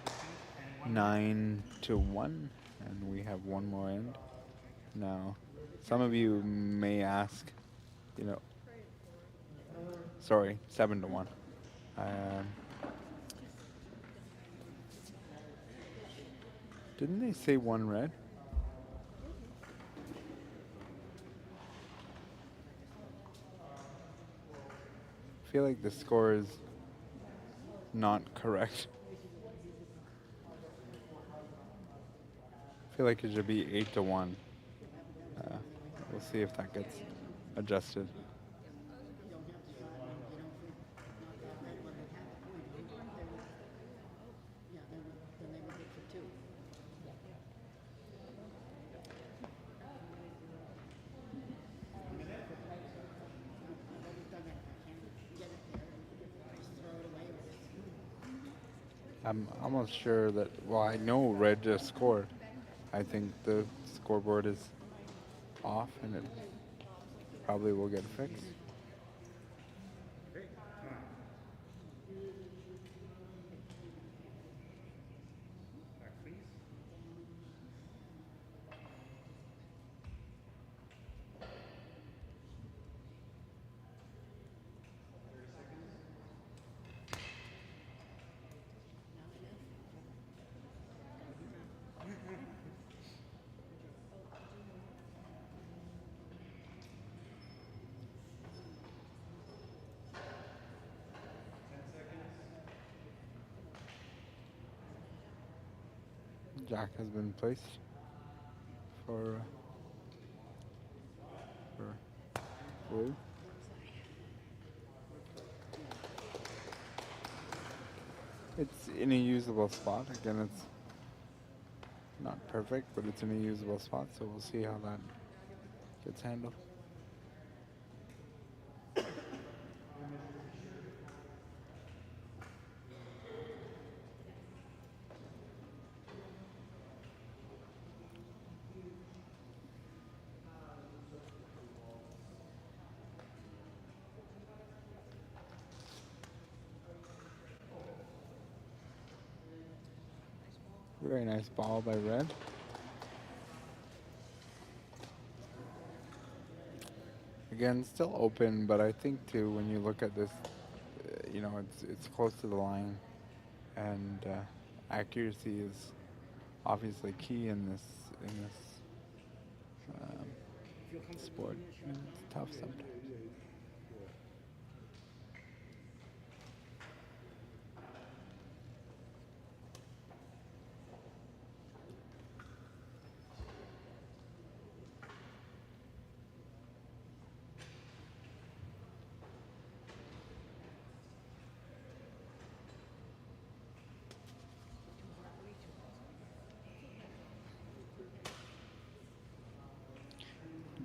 And one 9-1, and we have one more end. Now, some of you may ask, you know, sorry, 7-1. Didn't they say one red? I feel like the score is not correct. I feel like it should be 8-1. We'll see if that gets adjusted. I'm almost sure that, well, I know red just scored. I think the scoreboard is off and it probably will get fixed. back, please. Jack has been placed for blue. It's in a usable spot. Again, it's not perfect, but it's in a usable spot, so we'll see how that gets handled. Very nice ball by red. Again, still open, but I think too when you look at this, you know, it's close to the line, and accuracy is obviously key in this sport. It's tough sometimes.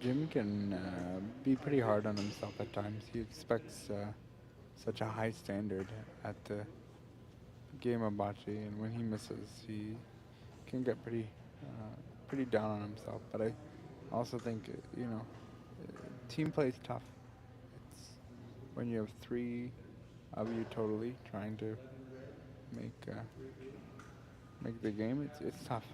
Jim can be pretty hard on himself at times. He expects such a high standard at the game of bocce, and when he misses, he can get pretty down on himself. But I also think, you know, team play is tough. It's when you have three of you totally trying to make the game. It's tough.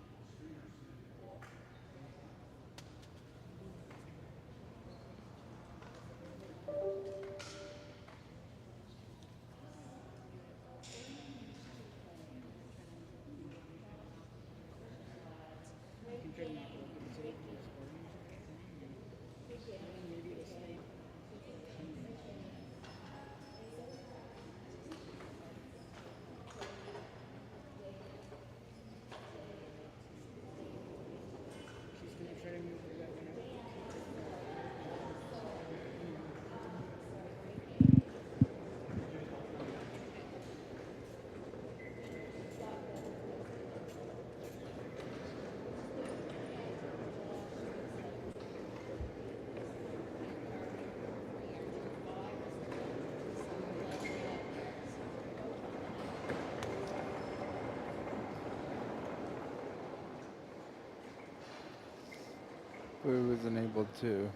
who isn't able to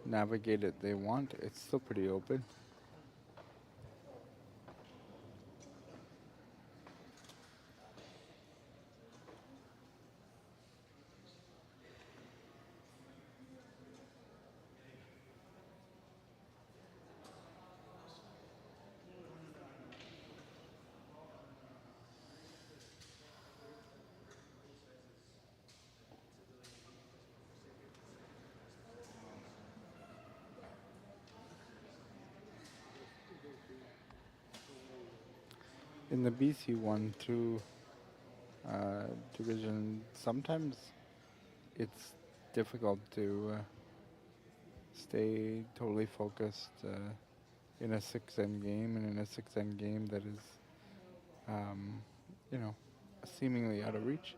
navigate it they want, it's still pretty open. In the BC 1-2 division, sometimes it's difficult to stay totally focused in a 6-end game, and in a 6-end game that is, um, you know, seemingly out of reach.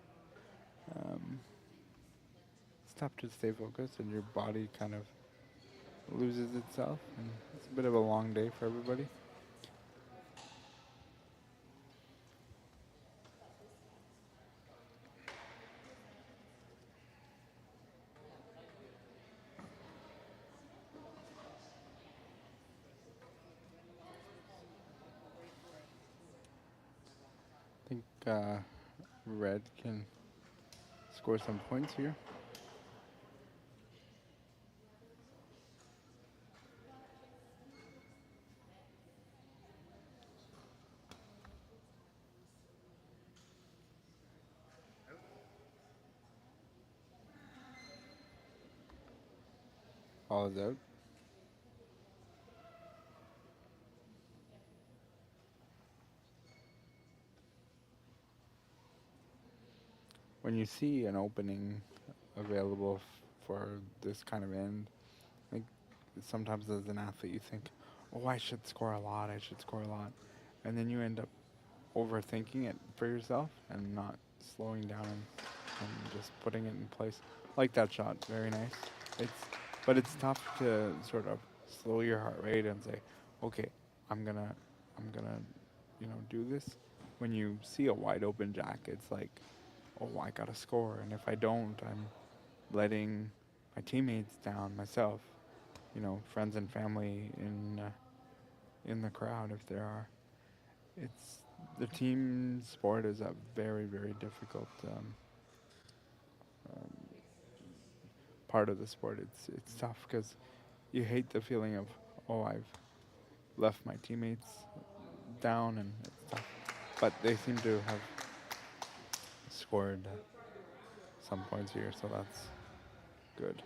It's tough to stay focused, and your body kind of loses itself, and it's a bit of a long day for everybody. I think Red can score some points here. Ball is out. When you see an opening available for this kind of end, I think sometimes as an athlete you think, oh, I should score a lot, I should score a lot. And then you end up overthinking it for yourself and not slowing down and just putting it in place. Like that shot, very nice. But it's tough to sort of slow your heart rate and say, okay, I'm gonna, do this. When you see a wide open jack, it's like, oh, I gotta score, and if I don't, I'm letting my teammates down, myself, friends and family in the crowd if there are. It's the team sport is a very, very difficult part of the sport. It's tough because you hate the feeling of, oh, I've left my teammates down, and it's tough. But they seem to have scored some points here, so that's good.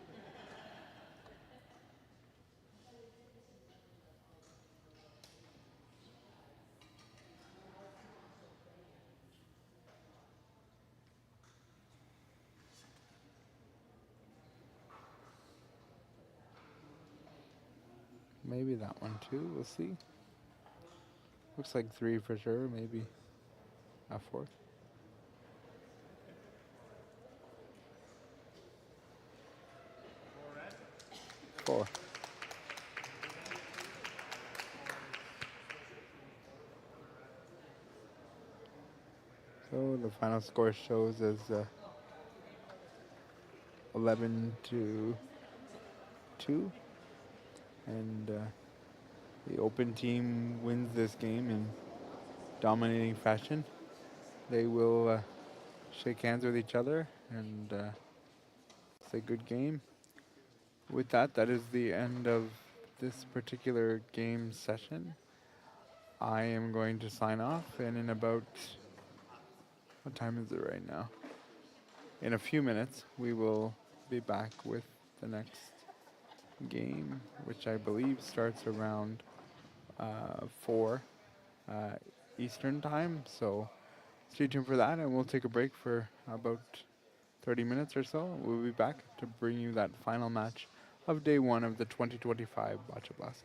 Maybe that one too, we'll see. Looks like 3 for sure, maybe a 4th. 4. So the final score shows as 11-2, and the open team wins this game in dominating fashion. They will shake hands with each other and say good game. With that, that is the end of this particular game session. I am going to sign off, and in about, what time is it right now? In a few minutes, we will be back with the next game, which I believe starts around 4 Eastern time. So stay tuned for that, and we'll take a break for about 30 minutes or so. We'll be back to bring you that final match of day 1 of the 2025 Boccia Blast.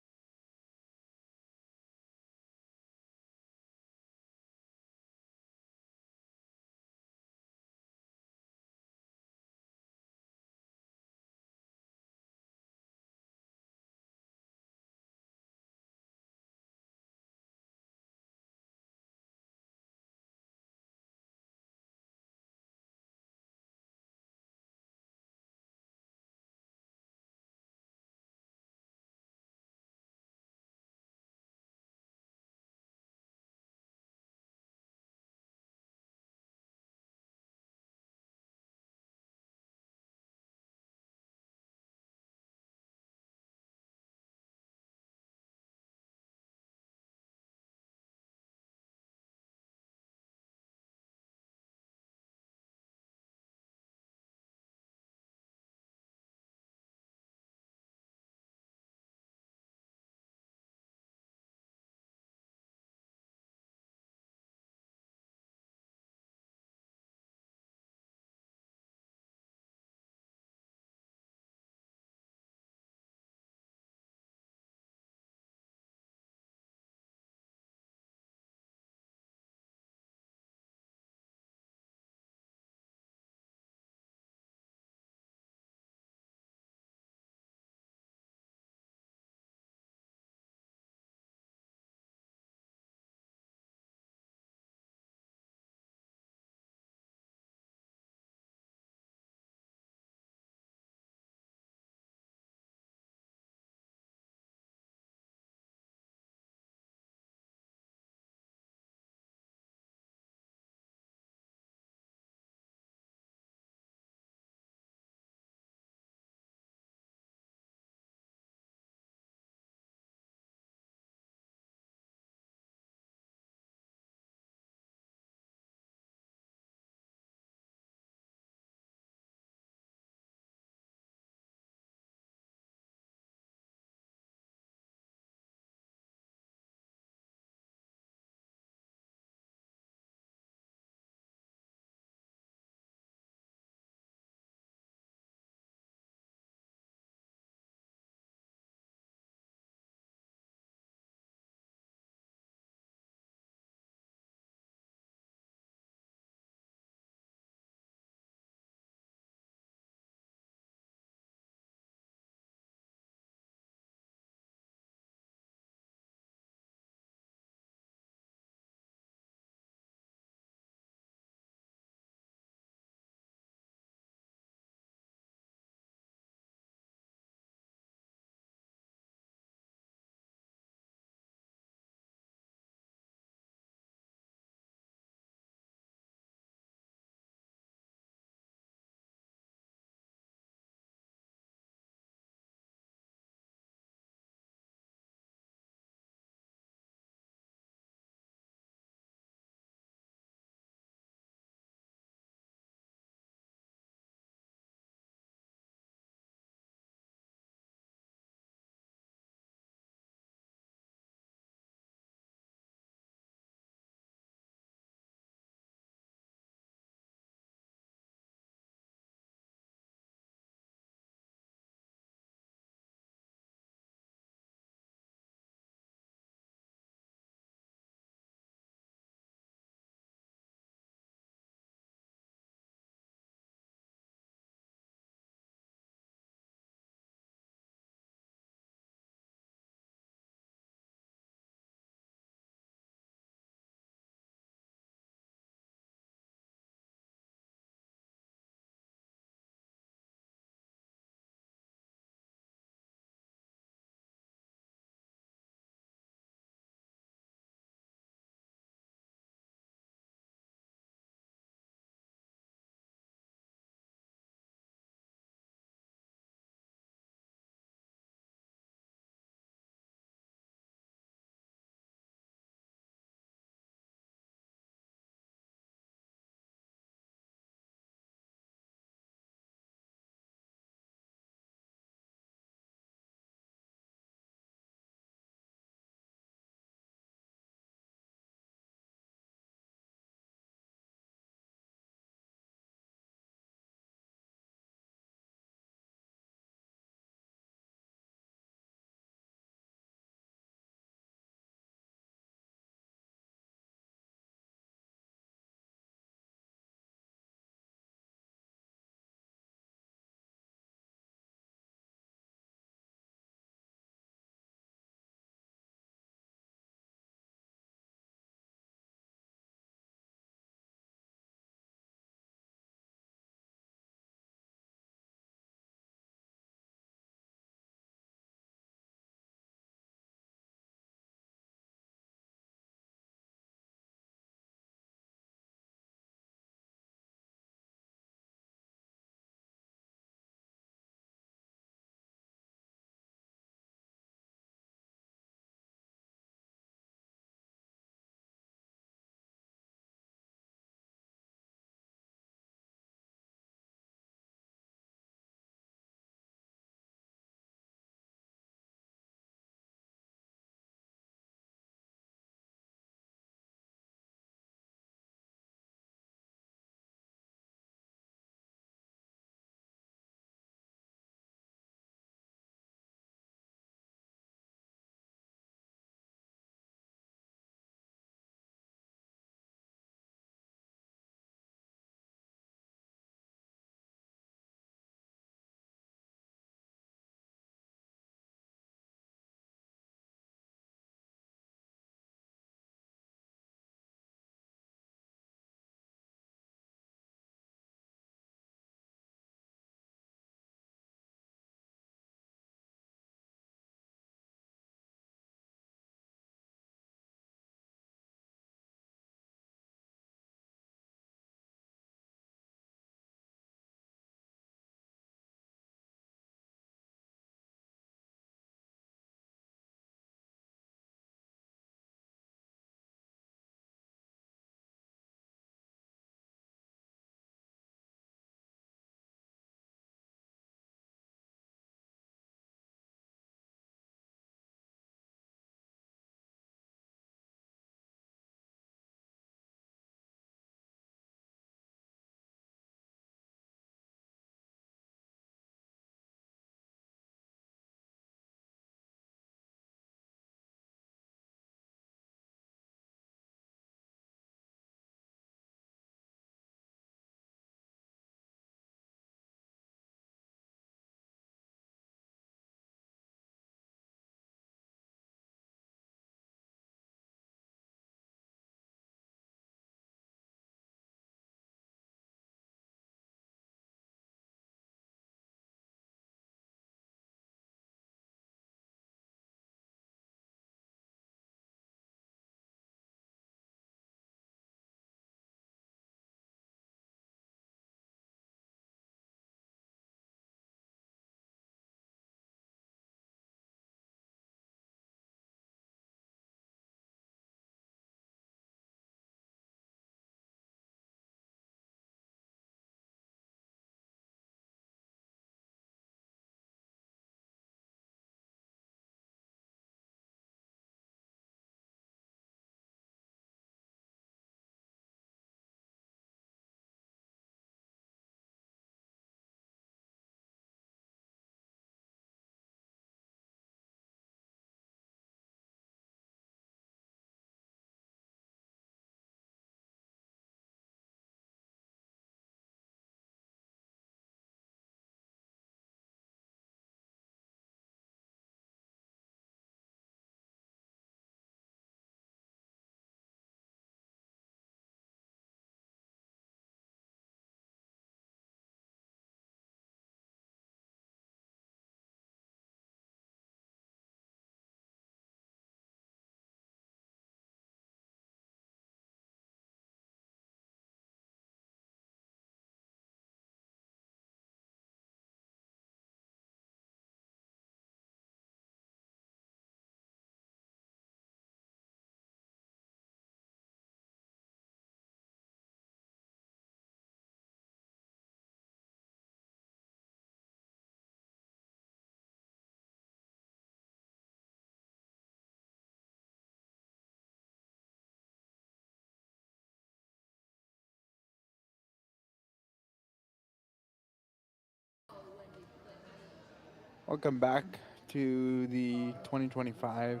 Welcome back to the 2025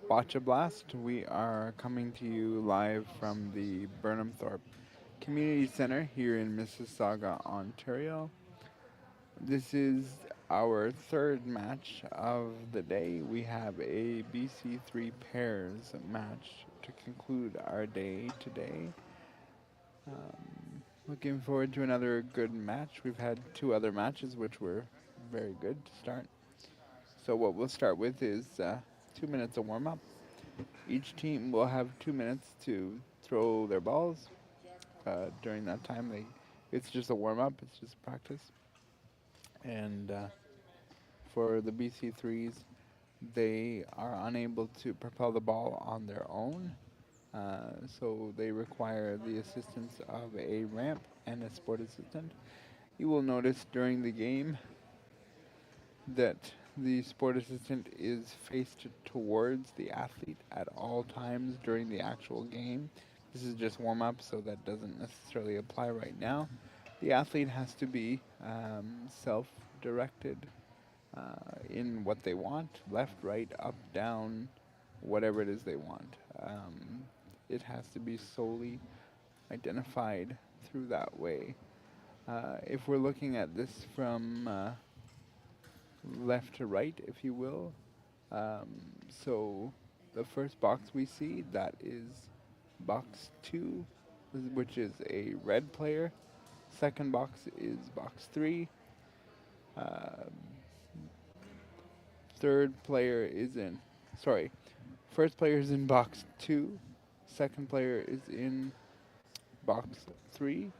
Boccia Blast. We are coming to you live from the Burnhamthorpe Community Centre here in Mississauga, Ontario. This is our third match of the day. We have a BC3 pairs match to conclude our day today. Looking forward to another good match. We've had two other matches which were very good to start. So what we'll start with is 2 minutes of warm-up. Each team will have 2 minutes to throw their balls. During that time, it's just a warm-up. It's just practice. And for the BC3s, they are unable to propel the ball on their own. So they require the assistance of a ramp and a sport assistant. You will notice during the game that the sport assistant is faced towards the athlete at all times during the actual game. This is just warm-up, so that doesn't necessarily apply right now. The athlete has to be self-directed in what they want, left, right, up, down, whatever it is they want. It has to be solely identified through that way. If we're looking at this from left to right, if you will, so the first box we see, that is box 2, which is a red player. Second box is box 3. First player is in box 2. Second player is in box 3.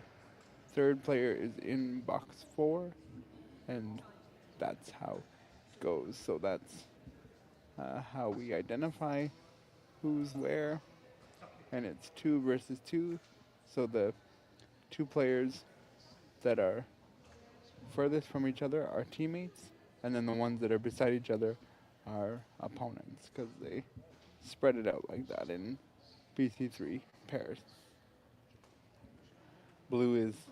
Third player is in box 4. And that's how it goes. So that's how we identify who's where. And it's 2 versus 2. So the 2 players that are furthest from each other are teammates, and then the ones that are beside each other are opponents, because they spread it out like that in BC3 pairs. Blue is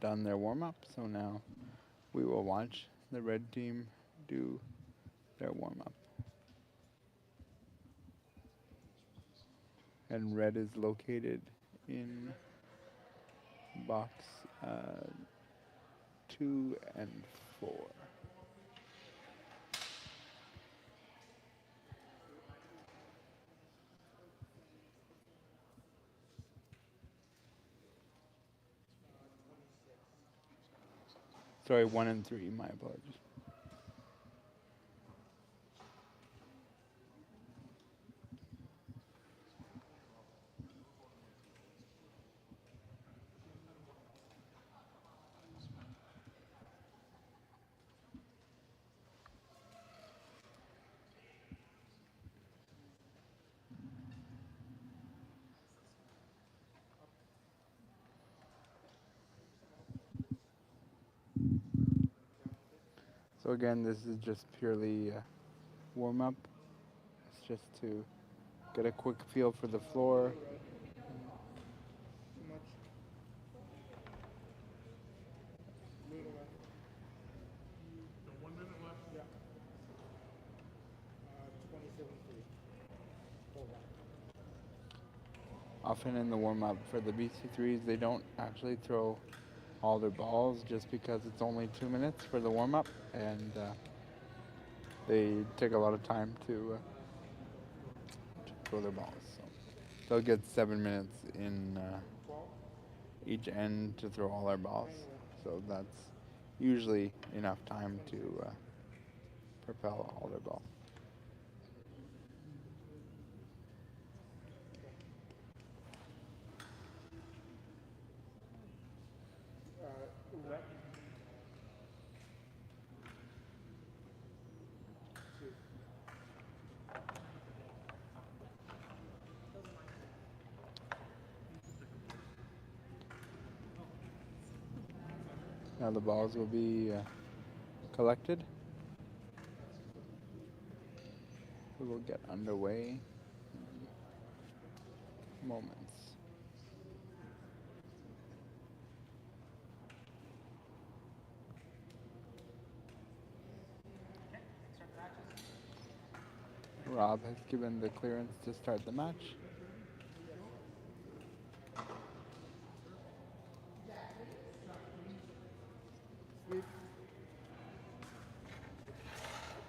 done their warm-up, so now we will watch the red team do their warm-up. And red is located in box 2 and 4. Sorry, 1 and 3, my apologies. So again, this is just purely warm-up. It's just to get a quick feel for the floor. Too much. Little left. 1 minute left. Yeah. 27-3. Often in the warm-up for the BC3s, they don't actually throw all their balls just because it's only 2 minutes for the warm-up, and they take a lot of time to throw their balls. So they'll get 7 minutes in each end to throw all their balls. So that's usually enough time to propel all their balls. Left. 2. Now the balls will be collected. We will get underway in moments. Rob has given the clearance to start the match.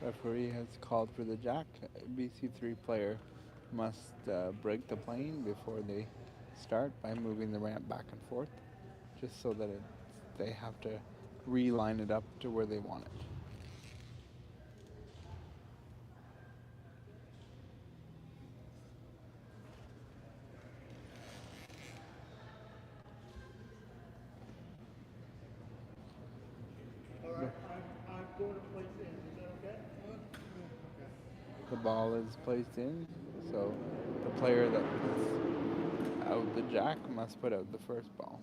Referee has called for the jack. BC3 player must break the plane before they start by moving the ramp back and forth, just so that they have to reline it up to where they want it. All right, I'm going to place in. Is that okay? The ball is placed in, so the player that puts out the jack must put out the first ball.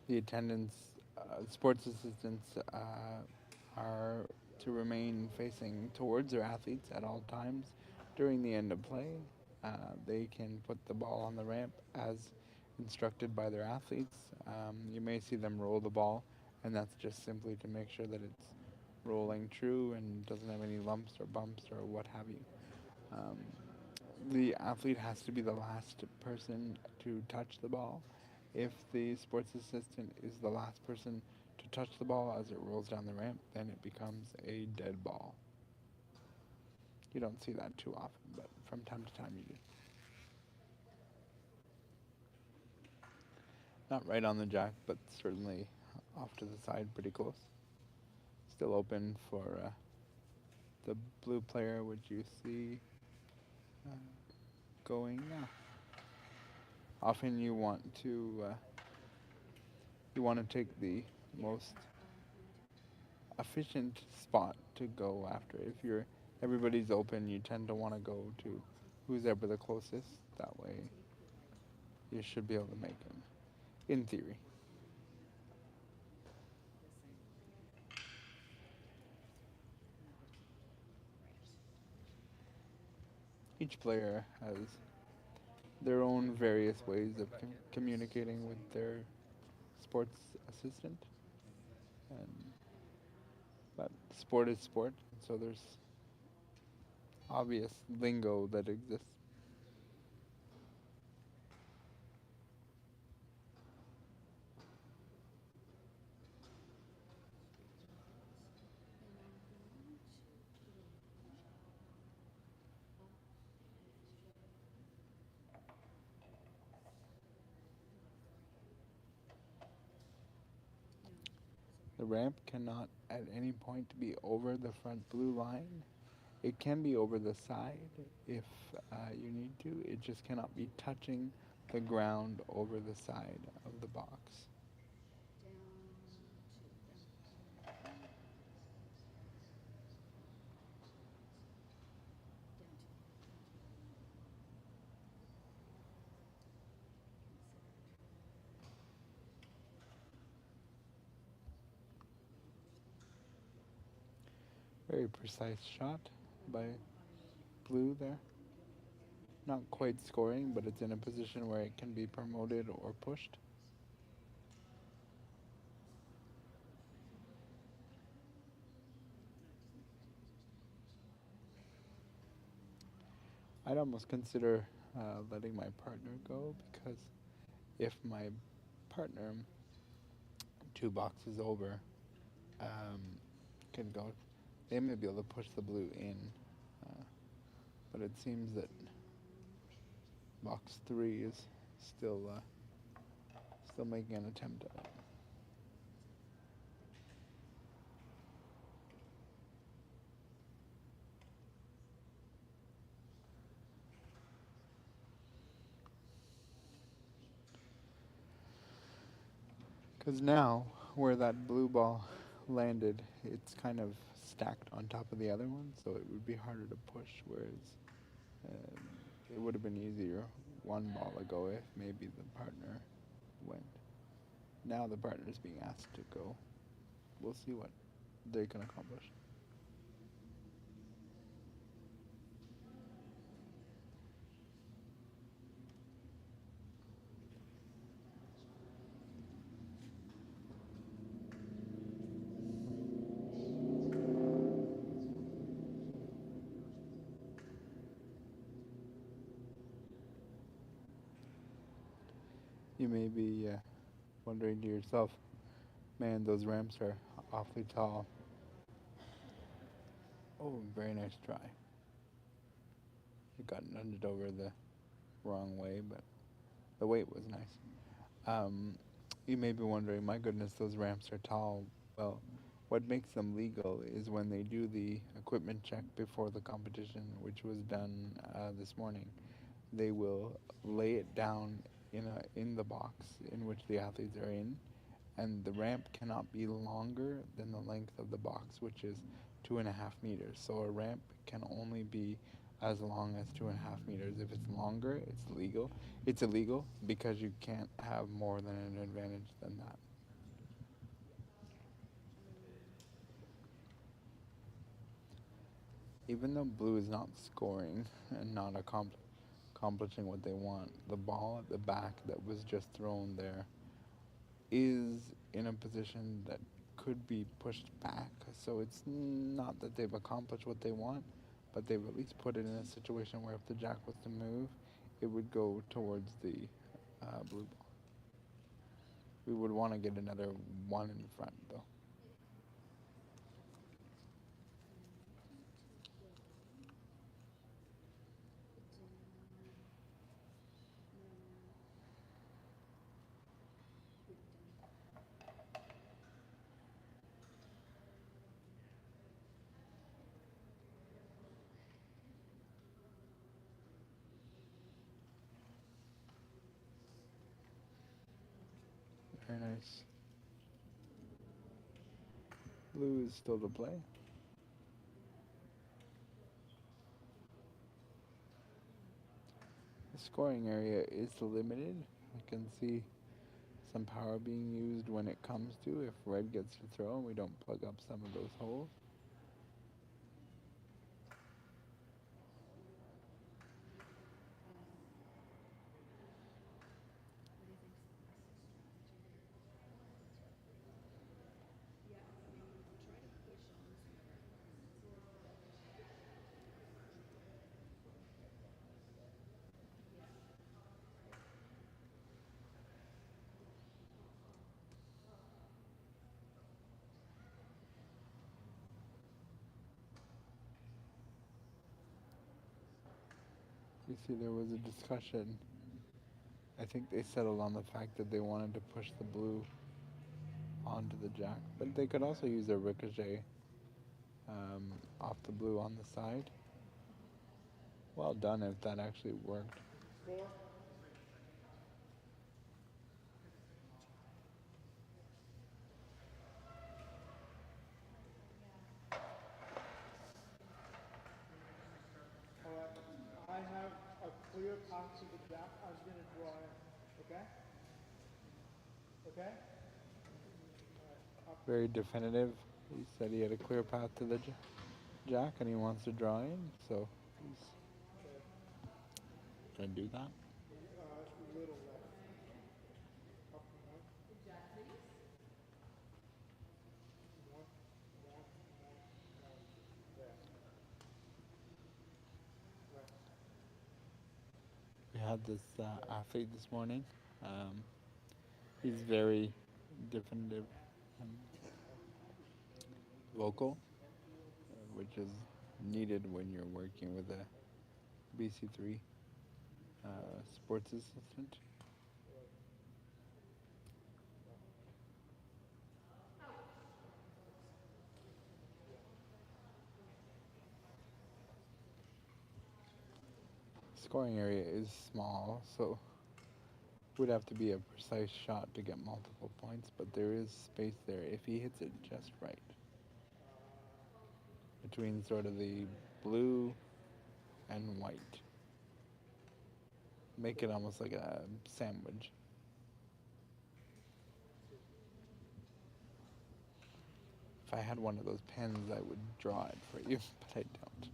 The attendants, sports assistants are to remain facing towards their athletes at all times during the end of play. They can put the ball on the ramp as instructed by their athletes. You may see them roll the ball, and that's just simply to make sure that it's rolling true and doesn't have any lumps or bumps or what have you. The athlete has to be the last person to touch the ball. If the sports assistant is the last person to touch the ball as it rolls down the ramp, then it becomes a dead ball. You don't see that too often, but from time to time you do. Not right on the jack, but certainly off to the side, pretty close. Still open for the blue player, which you see going now. Often you want to take the most efficient spot to go after. If everybody's open, you tend to want to go to who's ever the closest. That way, you should be able to make them, in theory. Each player has their own various ways of communicating with their sports assistant, but sport is sport, so there's obvious lingo that exists. The ramp cannot at any point be over the front blue line. It can be over the side if you need to. It just cannot be touching the ground over the side of the box. Very precise shot by blue there. Not quite scoring, but it's in a position where it can be promoted or pushed. I'd almost consider letting my partner go, because if my partner 2 boxes over can go, they may be able to push the blue in, but it seems that box 3 is still making an attempt at it. Because now, where that blue ball landed, it's kind of stacked on top of the other one, so it would be harder to push, whereas it would have been easier 1 ball ago if maybe the partner went. Now the partner is being asked to go. We'll see what they can accomplish. You may be wondering to yourself, man, those ramps are awfully tall. Oh, very nice try. It got nudged over the wrong way, but the weight was nice. You may be wondering, my goodness, those ramps are tall. Well, what makes them legal is when they do the equipment check before the competition, which was done this morning. They will lay it down in the box in which the athletes are in, and the ramp cannot be longer than the length of the box, which is 2.5 meters. So a ramp can only be as long as 2.5 meters. If it's longer, it's legal. It's illegal because you can't have more than an advantage than that. Even though blue is not scoring and not accomplishing what they want, the ball at the back that was just thrown there is in a position that could be pushed back. So it's not that they've accomplished what they want, but they've at least put it in a situation where if the jack was to move, it would go towards the blue ball. We would want to get another one in front, though. Very nice. Blue is still to play. The scoring area is limited. I can see some power being used when it comes to if red gets to throw and we don't plug up some of those holes. You see, there was a discussion. I think they settled on the fact that they wanted to push the blue onto the jack, but they could also use a ricochet off the blue on the side. Well done if that actually worked. I have a clear path to the jack. I was going to draw in. Okay? Okay? Very definitive. He said he had a clear path to the jack and he wants to draw in, so he's going to do that. Little left. Up and right. One. There. Left. We had this athlete this morning. He's very definitive and vocal, which is needed when you're working with a BC3 sports assistant. Scoring area is small, so it would have to be a precise shot to get multiple points, but there is space there if he hits it just right. Between sort of the blue and white. Make it almost like a sandwich. If I had one of those pens, I would draw it for you, but I don't.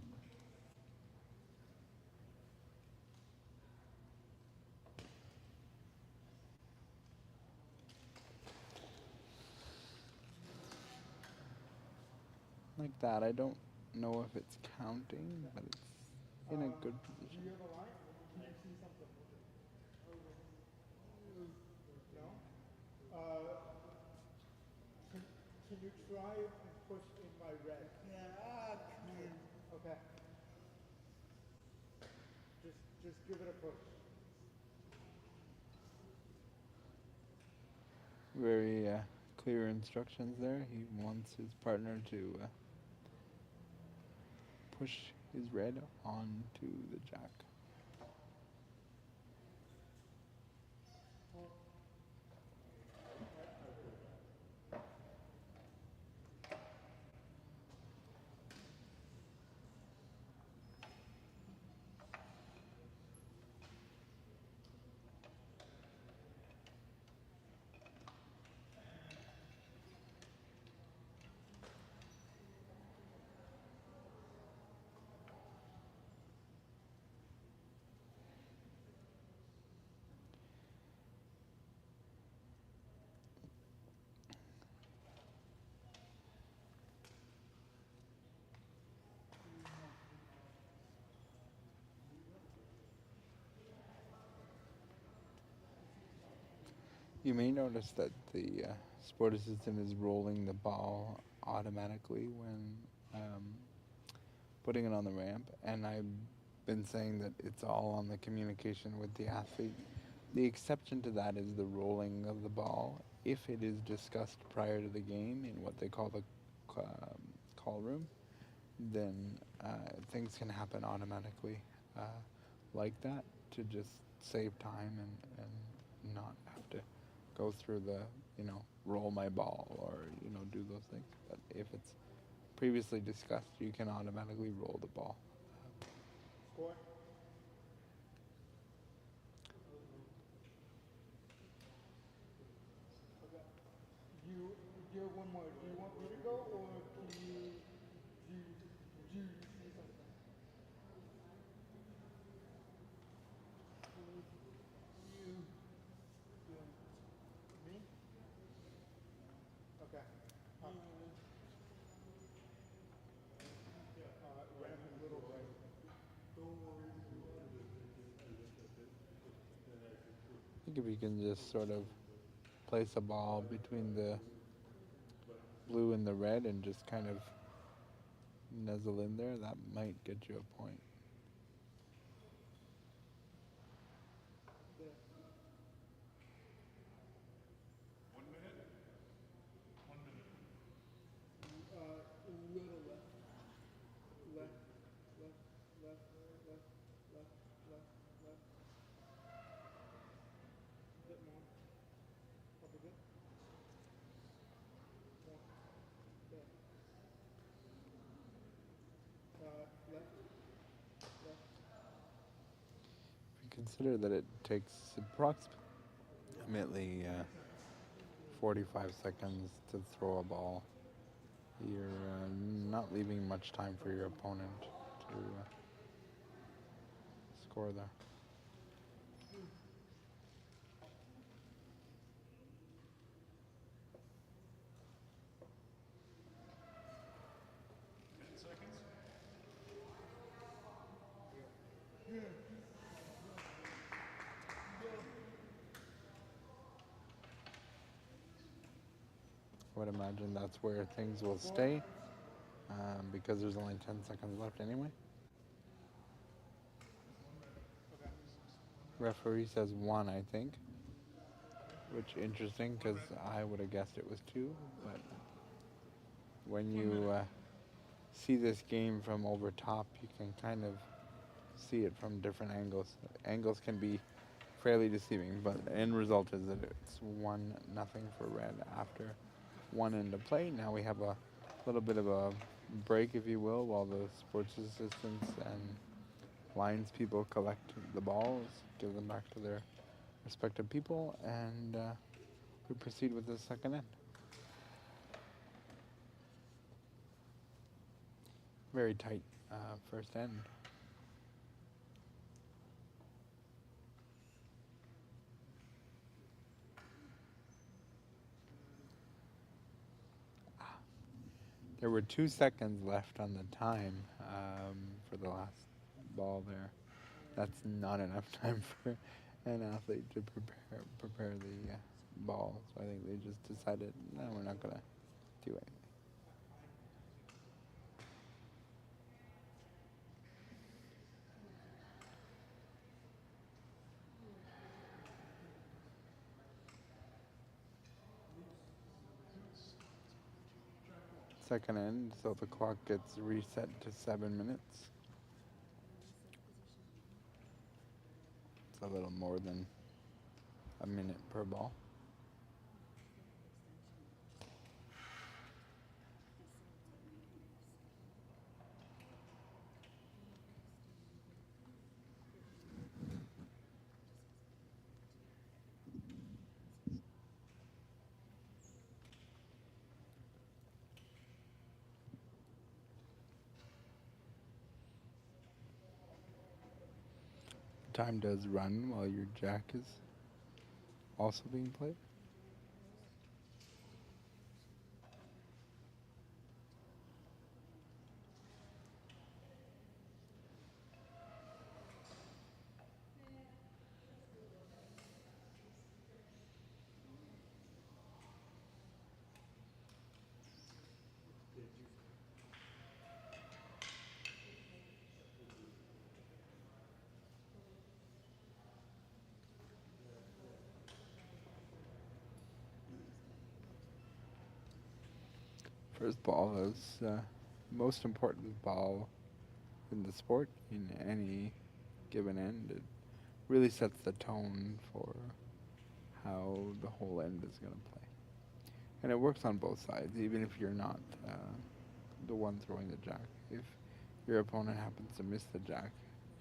Like that. I don't know if it's counting, but it's in a good position. Can you try and push in my red? Yeah, come in. Okay. Just give it a push. Very clear instructions there. He wants his partner to push his red onto the jack. You may notice that the sport assistant is rolling the ball automatically when putting it on the ramp, and I've been saying that it's all on the communication with the athlete. The exception to that is the rolling of the ball if it is discussed prior to the game in what they call the call room. Then things can happen automatically like that to just save time and not have to go through the, roll my ball or, do those things. But if it's previously discussed, you can automatically roll the ball. Score. Okay. You have one more. Do you want me to go or can you say something? Me? Okay. Ramp a little right. I think if you can just sort of place a ball between the blue and the red and just kind of nuzzle in there, that might get you a point. Little left. Left, left, left, left, left, left, left. A bit more. Up a bit. More. There. Left, left. If you consider that it takes approximately 45 seconds to throw a ball, you're not leaving much time for your opponent to score there. I would imagine that's where things will stay because there's only 10 seconds left anyway. Referee says 1, I think, which interesting because I would have guessed it was 2, but when you see this game from over top, you can kind of see it from different angles. Angles can be fairly deceiving, but the end result is that it's 1-0 for red after one into play. Now we have a little bit of a break, if you will, while the sports assistants and lines people collect the balls, give them back to their respective people, and we proceed with the second end. Very tight first end. There were 2 seconds left on the time for the last ball there. That's not enough time for an athlete to prepare the ball, so I think they just decided, no, we're not gonna do anything. Second end, so the clock gets reset to 7 minutes. It's a little more than a minute per ball. Time does run while your jack is also being played. First ball is most important ball in the sport in any given end. It really sets the tone for how the whole end is going to play. And it works on both sides, even if you're not the one throwing the jack. If your opponent happens to miss the jack,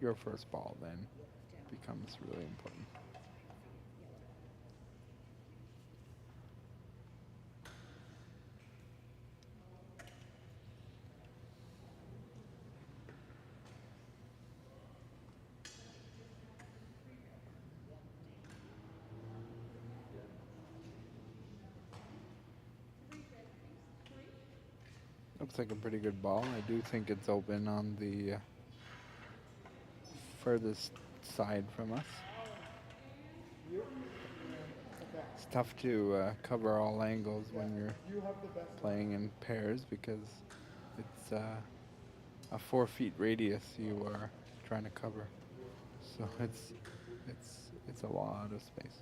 your first ball then becomes really important. Looks like a pretty good ball. I do think it's open on the furthest side from us. It's tough to cover all angles when you're playing in pairs because it's a 4 feet radius you are trying to cover. So it's a lot of space.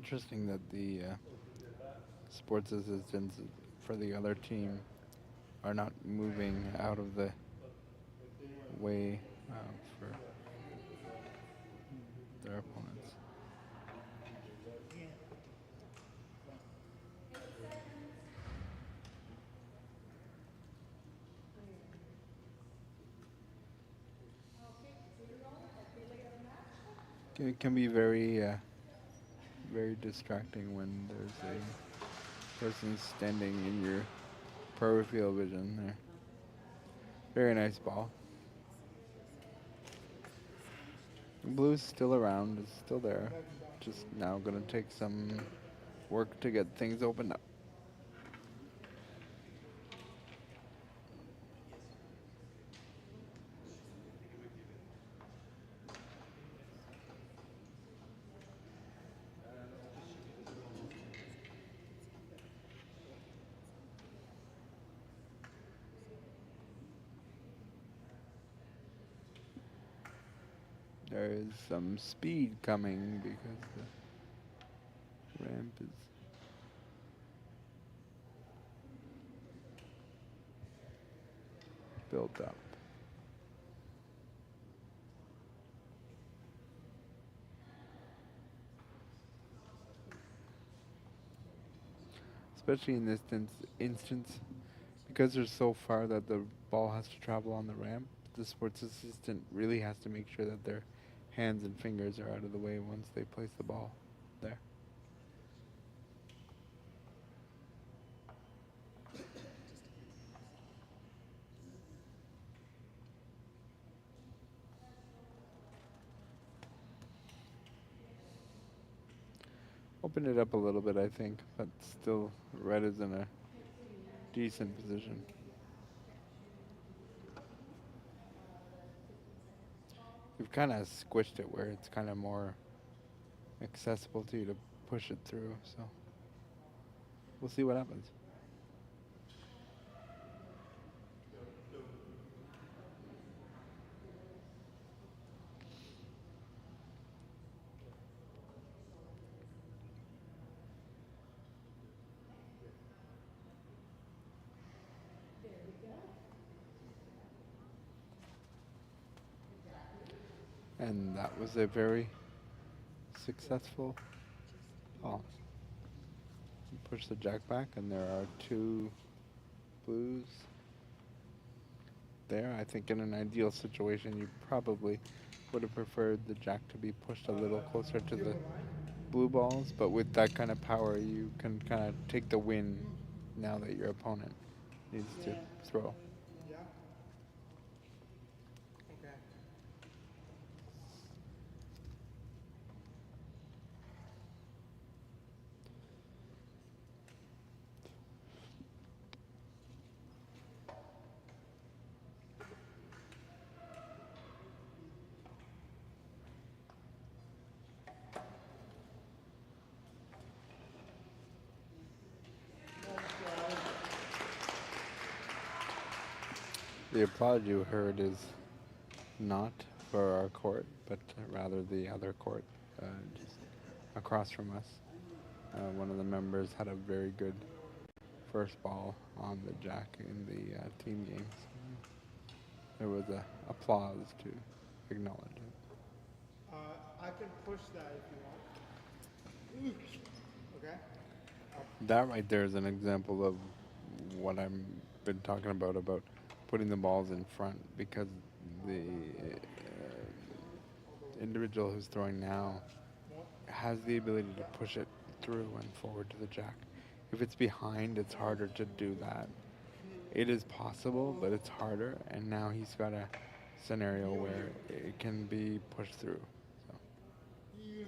Interesting that the sports assistants for the other team are not moving out of the way for their opponents. It can be very very distracting when there's a person standing in your peripheral vision there. Very nice ball. Blue's still around, it's still there. Just now gonna take some work to get things opened up. There is some speed coming because the ramp is built up. Especially in this instance, because they're so far that the ball has to travel on the ramp, the sports assistant really has to make sure that their hands and fingers are out of the way once they place the ball there. Opened it up a little bit, I think, but still red is in a decent position. You've kind of squished it where it's kind of more accessible to you to push it through, so we'll see what happens. And that was a very successful call. Push the jack back, and there are 2 blues there. I think in an ideal situation, you probably would have preferred the jack to be pushed a little closer to the blue balls, but with that kind of power, you can kind of take the win now that your opponent needs to throw. Yeah. Okay. The applause you heard is not for our court, but rather the other court just across from us. One of the members had a very good first ball on the jack in the team games. There was a applause to acknowledge it. I can push that if you want. Okay. That right there is an example of what I've been talking about putting the balls in front, because the individual who's throwing now has the ability to push it through and forward to the jack. If it's behind, it's harder to do that. It is possible, but it's harder, and now he's got a scenario where it can be pushed through. So. Okay.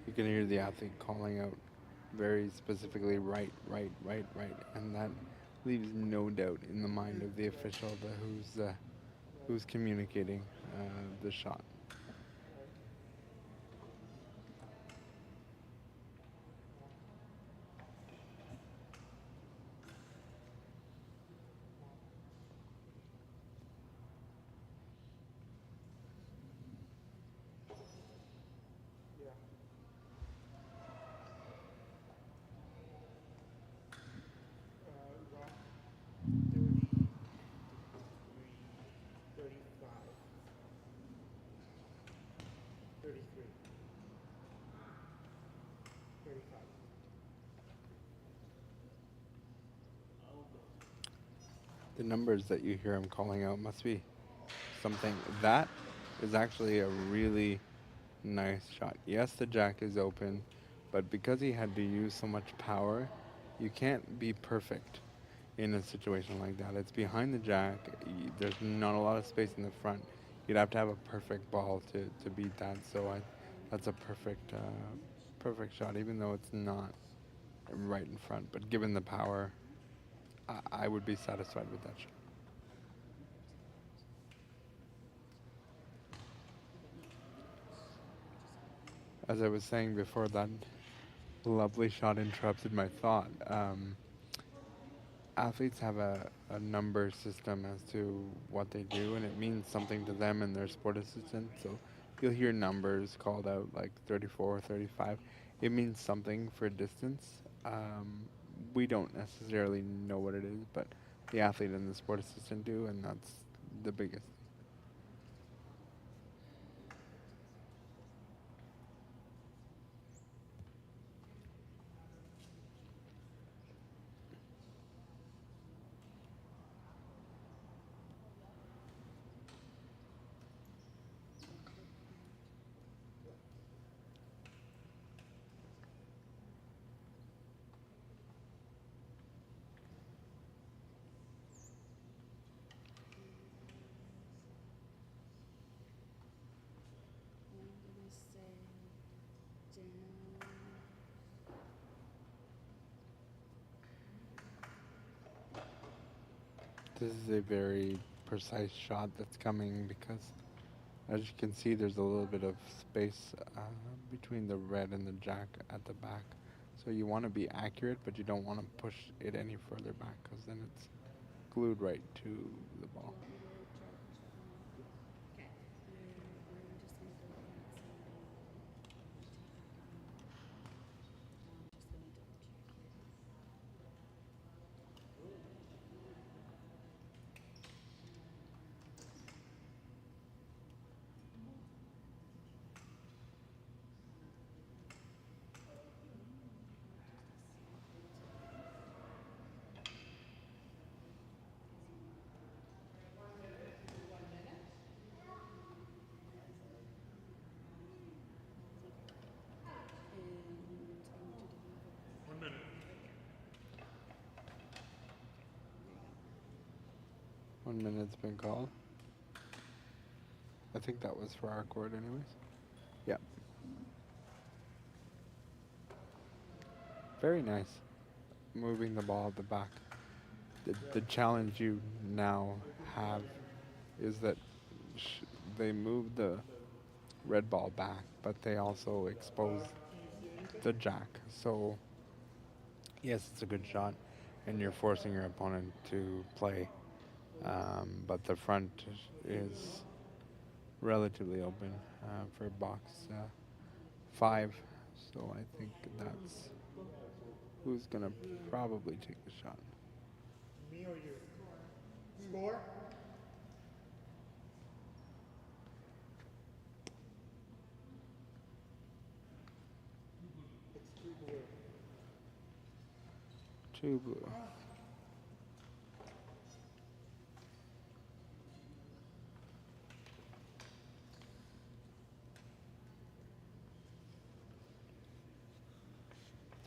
You can hear the athlete calling out very specifically right, and that leaves no doubt in the mind of the official who's communicating the shot. The numbers that you hear him calling out must be something. That is actually a really nice shot. Yes, the jack is open, but because he had to use so much power, you can't be perfect in a situation like that. It's behind the jack. There's not a lot of space in the front. You'd have to have a perfect ball to beat that. So that's a perfect shot, even though it's not right in front. But given the power, I would be satisfied with that shot. As I was saying before, that lovely shot interrupted my thought. Athletes have a number system as to what they do, and it means something to them and their sport assistant. So you'll hear numbers called out like 34, 35. It means something for distance. We don't necessarily know what it is, but the athlete and the sport assistant do, and that's the biggest. This is a very precise shot that's coming because, as you can see, there's a little bit of space between the red and the jack at the back. So you want to be accurate, but you don't want to push it any further back because then it's glued right to the ball. Okay. I'm just gonna go in and see. I'm just gonna double check here. One minute. One minute's been called. I think that was for our court anyways. Yeah. Very nice. Moving the ball at the back. The challenge you now have is that they move the red ball back, but they also expose the jack. So, yes, it's a good shot, and you're forcing your opponent to play. But the front is relatively open for box 5. So I think that's who's going to probably take the shot. Me or you? Score? It's 2 blue. 2 blue.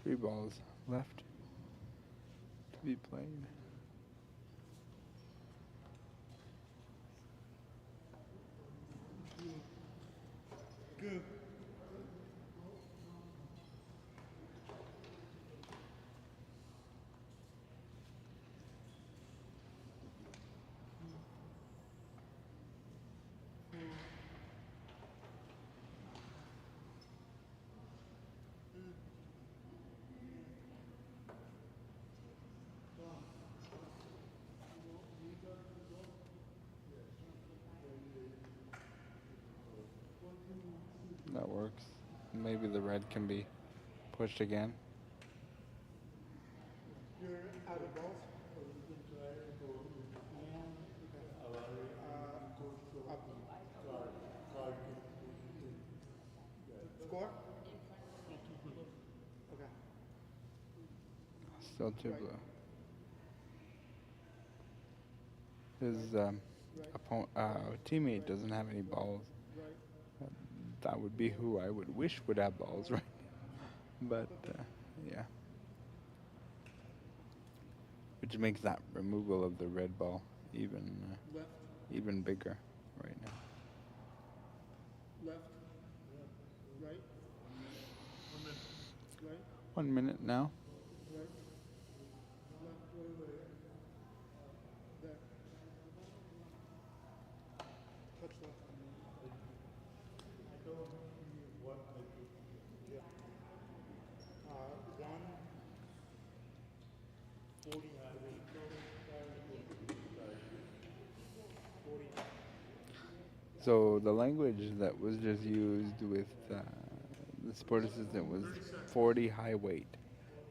Three balls left to be played. Good. That works. Maybe the red can be pushed again. You're out of balls? Score? Okay. Still 2 blue. His teammate doesn't have any balls. That would be who I would wish would have balls, right? But yeah, which makes that removal of the red ball even bigger right now. Left. Right. 1 minute. Right. 1 minute now. Right. Left. There. Touch left. I don't see what I do. Yeah. 1:40. So the language that was just used with the sport assistant was 40 high weight.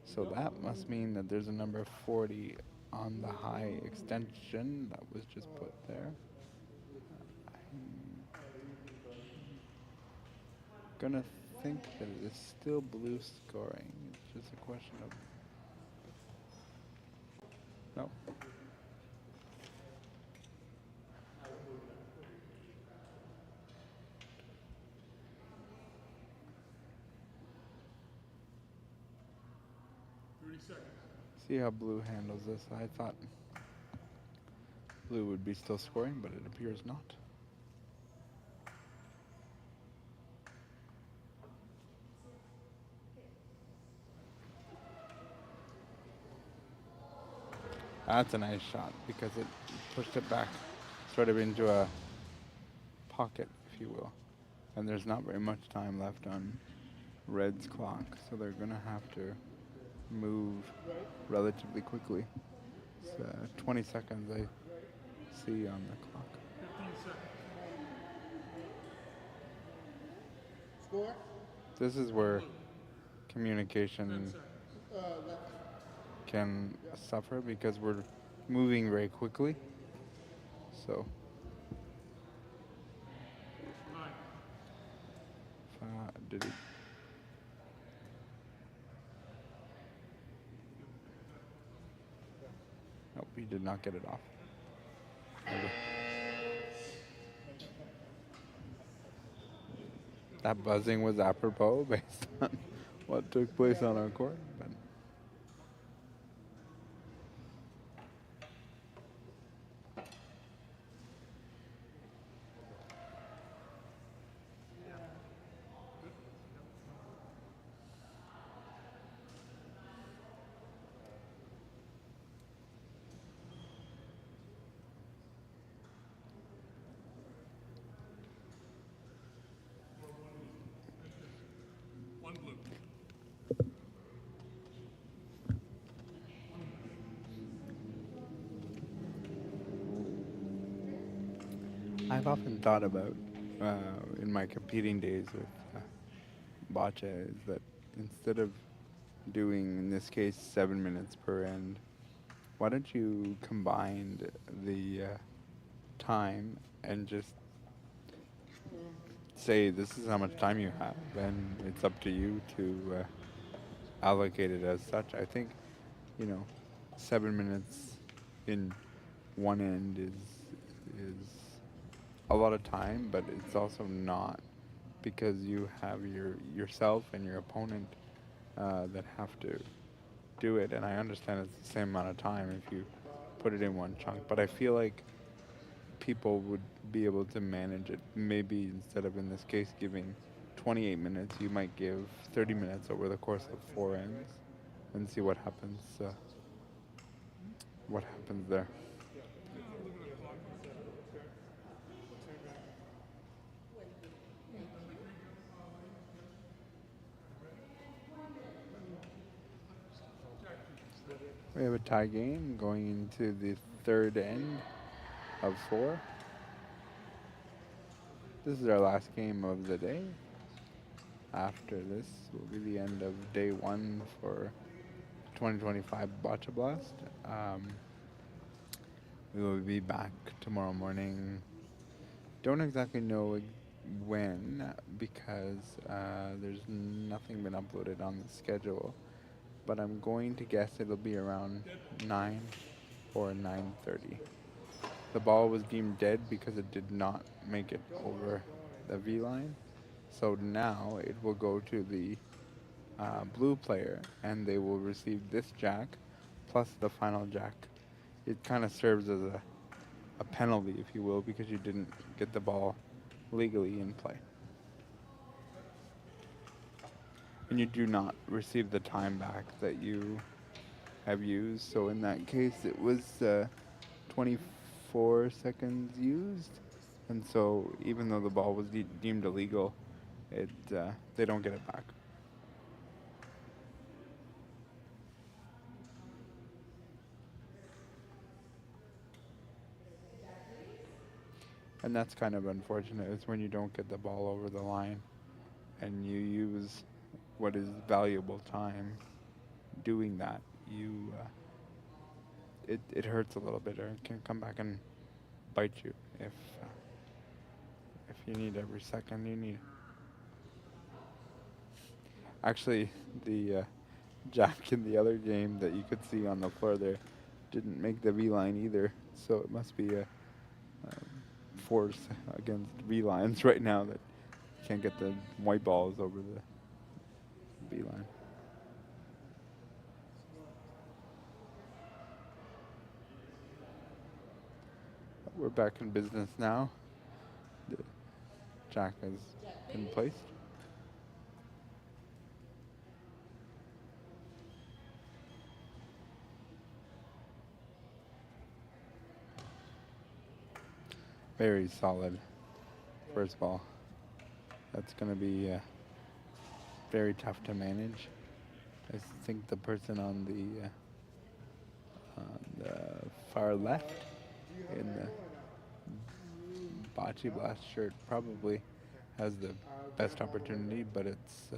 So that must mean that there's a number 40 on the high extension that was just put there. I'm gonna think that it is still blue scoring. It's just a question of no. See how blue handles this. I thought blue would be still scoring, but it appears not. That's a nice shot because it pushed it back sort of into a pocket, if you will. And there's not very much time left on Red's clock, so they're going to have to move relatively quickly. It's 20 seconds I see on the clock. 15 seconds. Score? This is where communication can suffer because we're moving very quickly. So, did it? Nope, he did not get it off. Okay. That buzzing was apropos based on what took place on our court. But One blue. I've often thought about in my competing days with boccia is that instead of doing, in this case, 7 minutes per end, why don't you combine the time and just say this is how much time you have, and it's up to you to allocate it as such. I think, 7 minutes in one end is a lot of time, but it's also not, because you have yourself and your opponent that have to do it, and I understand it's the same amount of time if you put it in one chunk, but I feel like people would be able to manage it. Maybe instead of, in this case, giving 28 minutes, you might give 30 minutes over the course of 4 ends and see what happens. What happens there? We have a tie game going into the third end of 4. This is our last game of the day. After this will be the end of day 1 for 2025 Boccia Blast. We will be back tomorrow morning. Don't exactly know when, because there's nothing been uploaded on the schedule, but I'm going to guess it'll be around 9 or 9:30. The ball was deemed dead because it did not make it over the V line. So now it will go to the blue player, and they will receive this jack plus the final jack. It kind of serves as a penalty, if you will, because you didn't get the ball legally in play. And you do not receive the time back that you have used. So in that case, it was 24 seconds used. And so even though the ball was deemed illegal, they don't get it back. And that's kind of unfortunate. It's when you don't get the ball over the line and you use what is valuable time doing that, it hurts a little bit, or it can come back and bite you if you need every second you need. Actually, the jack in the other game that you could see on the floor there didn't make the V line either, so it must be a force against V lines right now that can't get the white balls over the V line. We're back in business now. The jack has been placed. very solid first ball. That's going to be very tough to manage. I think the person on the far left in the Boccia Blast shirt probably has the best opportunity, but it's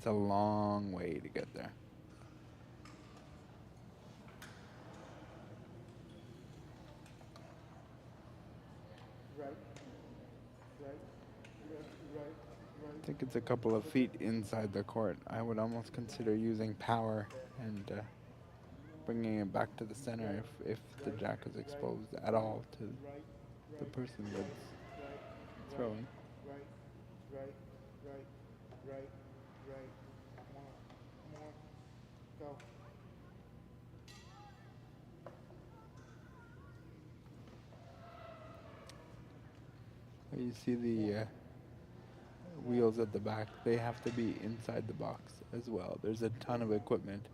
a long way to get there. I think it's a couple of feet inside the court. I would almost consider using power and bringing it back to the center if the jack is exposed at all to the person that's throwing. Go. You see the wheels at the back, they have to be inside the box as well. There's a ton of equipment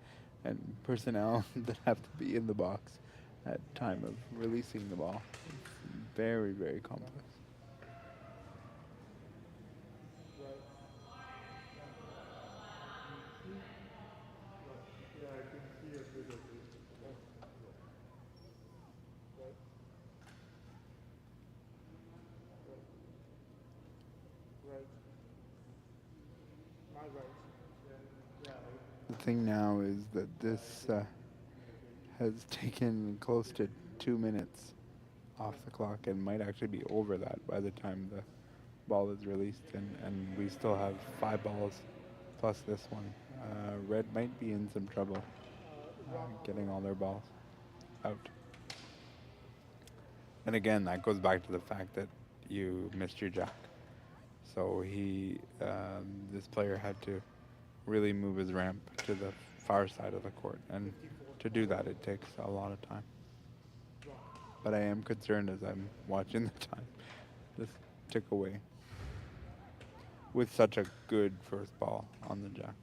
and personnel that have to be in the box at time of releasing the ball. It's very, very complex. The thing now is that this has taken close to 2 minutes off the clock and might actually be over that by the time the ball is released, and we still have 5 balls plus this one. Red might be in some trouble getting all their balls out. And again, that goes back to the fact that you missed your jack. So this player had to really move his ramp to the far side of the court, and to do that it takes a lot of time. But I am concerned as I'm watching the time this tick away with such a good first ball on the jack.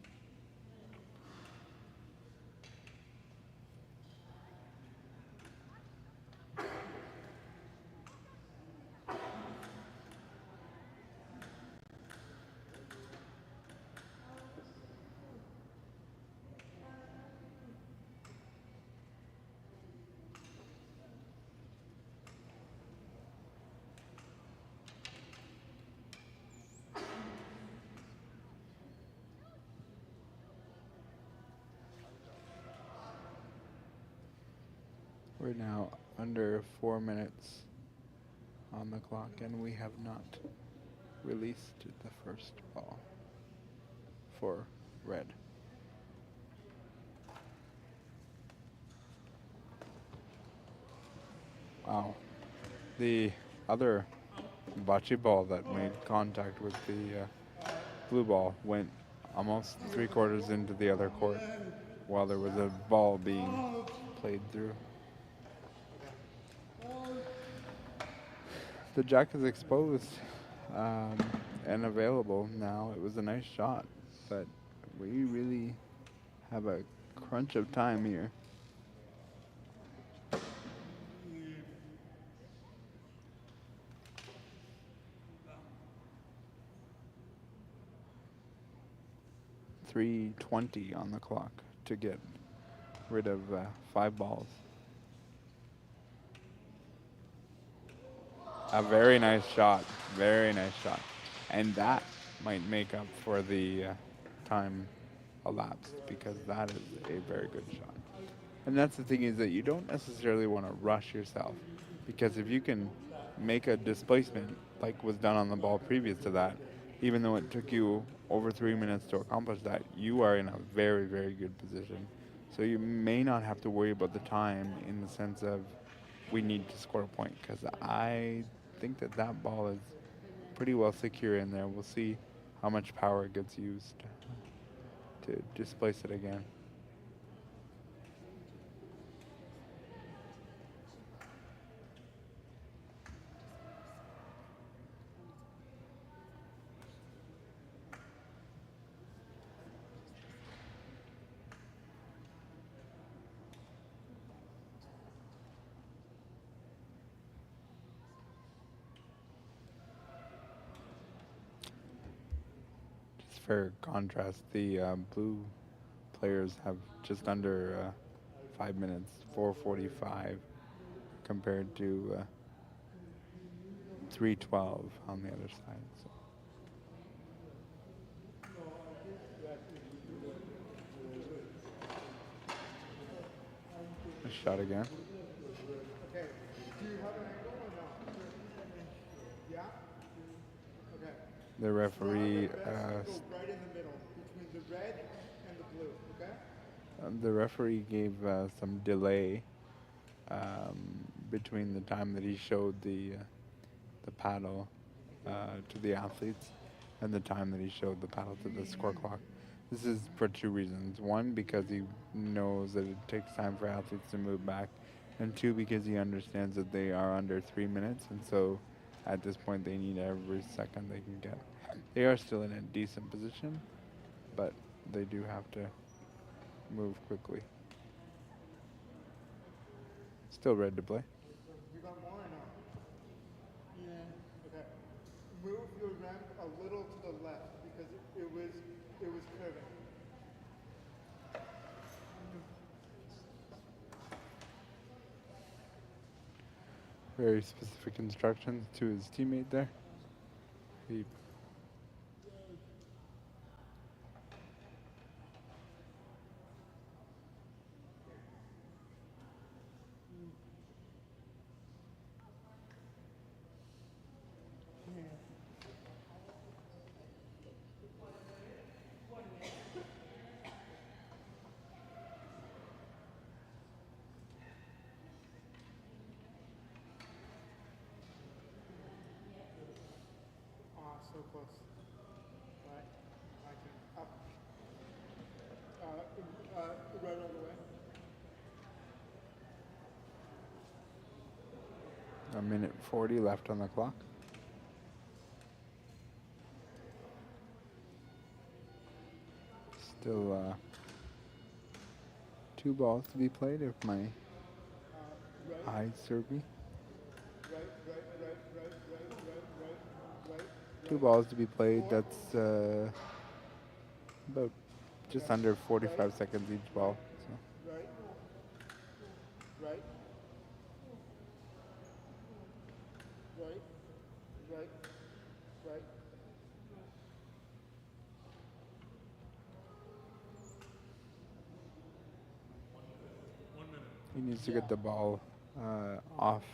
We're now under 4 minutes on the clock, and we have not released the first ball for red. Wow. The other bocce ball that made contact with the blue ball went almost 3/4 into the other court while there was a ball being played through. The jack is exposed and available now. It was a nice shot, but we really have a crunch of time here. .320 on the clock to get rid of 5 balls. A very nice shot, and that might make up for the time elapsed, because that is a very good shot. And that's the thing, is that you don't necessarily want to rush yourself, because if you can make a displacement like was done on the ball previous to that, even though it took you over 3 minutes to accomplish that, you are in a very, very good position. So you may not have to worry about the time in the sense of we need to score a point, because I think that ball is pretty well secure in there. We'll see how much power gets used to displace it again. fair contrast, the blue players have just under 5 minutes, 4:45, compared to 3:12 on the other side. So. A shot again. Okay. Do you have an angle or no? Yeah? Okay. The referee, Go right in the middle between the red and the blue, okay? the referee gave some delay between the time that he showed the paddle to the athletes and the time that he showed the paddle to the score clock. This is for two reasons. One, because he knows that it takes time for athletes to move back, and two, because he understands that they are under 3 minutes, and so at this point they need every second they can get. They are still in a decent position, but they do have to move quickly. Still red to play. You got more or no? Yeah. Okay. Move your ramp a little to the left because it was curving. Very specific instructions to his teammate there. He So close. Right. I can up. Right all the way. a minute 40 left on the clock. Still 2 balls to be played if my eyes serve me. Right. 2 balls to be played. That's about just under 45 seconds each ball. So. Right. Right. He needs to get the ball off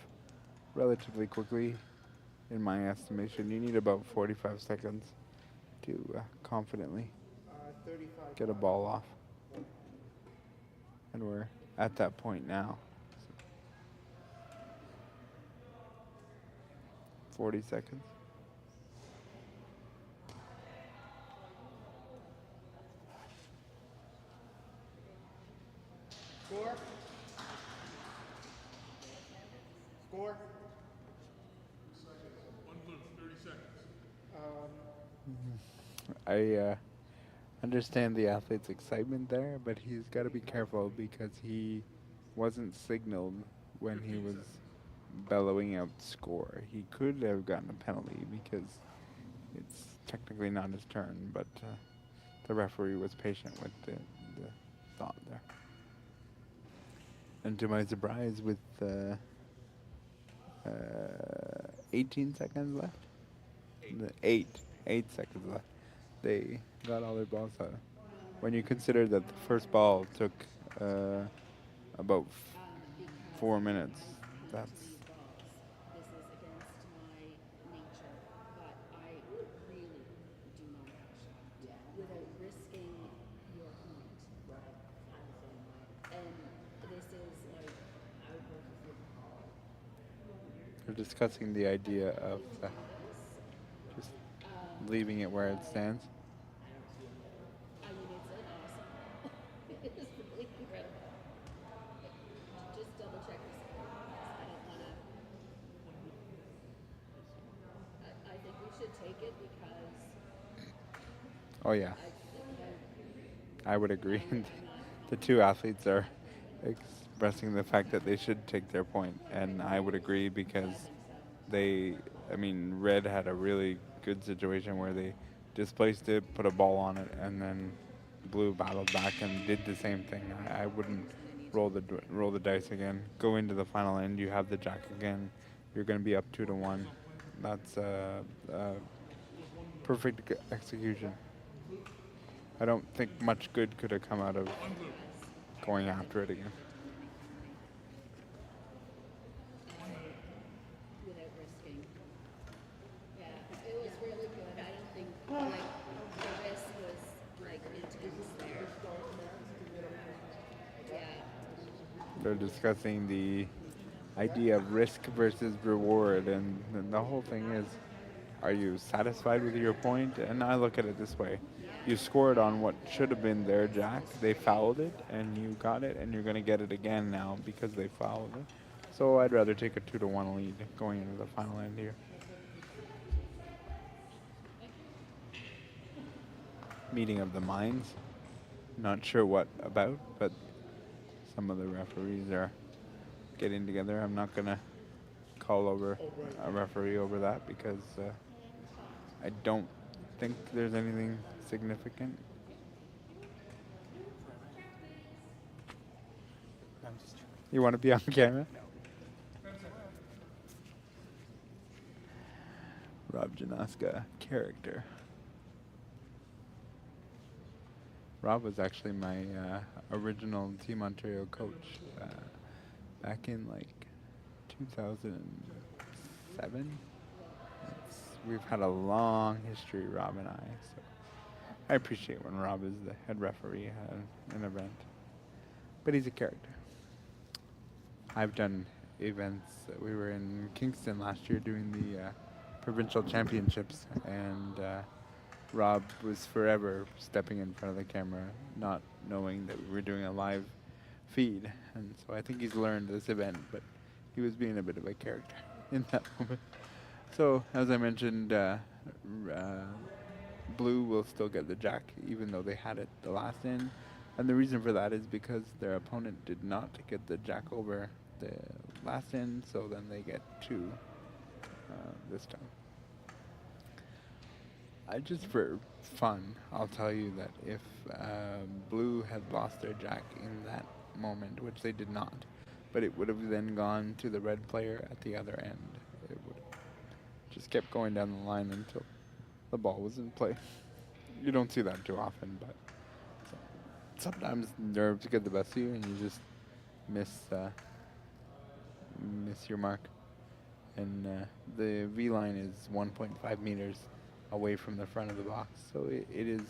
relatively quickly, in my estimation. You need about 45 seconds to confidently 35. get a ball off. And we're at that point now. 40 seconds. Score. Score. 1 blue, 30 seconds. I understand the athlete's excitement there, but he's got to be careful because he wasn't signaled when he was bellowing out score. He could have gotten a penalty because it's technically not his turn, but the referee was patient with the thought there. And to my surprise, with 18 seconds left, 8 seconds left, they got all their balls out. When you consider that the first ball took about 4 minutes, that's This is against my nature, but I really do not have a shot without risking your point. And this is like they're discussing the idea of just leaving it where it stands. I mean, it's awesome. It is really incredible. Just double check this. I don't want to. I think we should take it because Oh yeah, I would agree. The two athletes are expressing the fact that they should take their point, and I would agree because red had a really good situation where they displaced it, put a ball on it, and then blue battled back and did the same thing. I wouldn't roll the dice again. Go into the final end. You have the jack again. You're going to be up 2-1. That's perfect execution. I don't think much good could have come out of going after it again. Without risking. Yeah, it was really good. I don't think like the risk was like intense there. Yeah. They're discussing the idea of risk versus reward, and the whole thing is, are you satisfied with your point? And I look at it this way. You scored on what should have been their jack. They fouled it, and you got it, and you're going to get it again now because they fouled it. So I'd rather take a 2-1 lead going into the final end here. Meeting of the minds. Not sure what about, but some of the referees are getting together. I'm not going to call over a referee over that because I don't think there's anything significant. I'm just trying. You want to be on camera? Rob Janoska, character. Rob was actually my original Team Ontario coach back in like 2007. We've had a long history, Rob and I. So I appreciate when Rob is the head referee at an event. But he's a character. I've done events. We were in Kingston last year doing the provincial championships, and Rob was forever stepping in front of the camera, not knowing that we were doing a live feed. And so I think he's learned this event, but he was being a bit of a character in that moment. So, as I mentioned, blue will still get the jack, even though they had it the last end. And the reason for that is because their opponent did not get the jack over the last end, so then they get 2 this time. Just for fun, I'll tell you that if blue had lost their jack in that moment, which they did not, but it would have then gone to the red player at the other end. It would have just kept going down the line until the ball was in play. You don't see that too often, but sometimes nerves get the best of you and you just miss your mark. And the V line is 1.5 meters away from the front of the box, so it is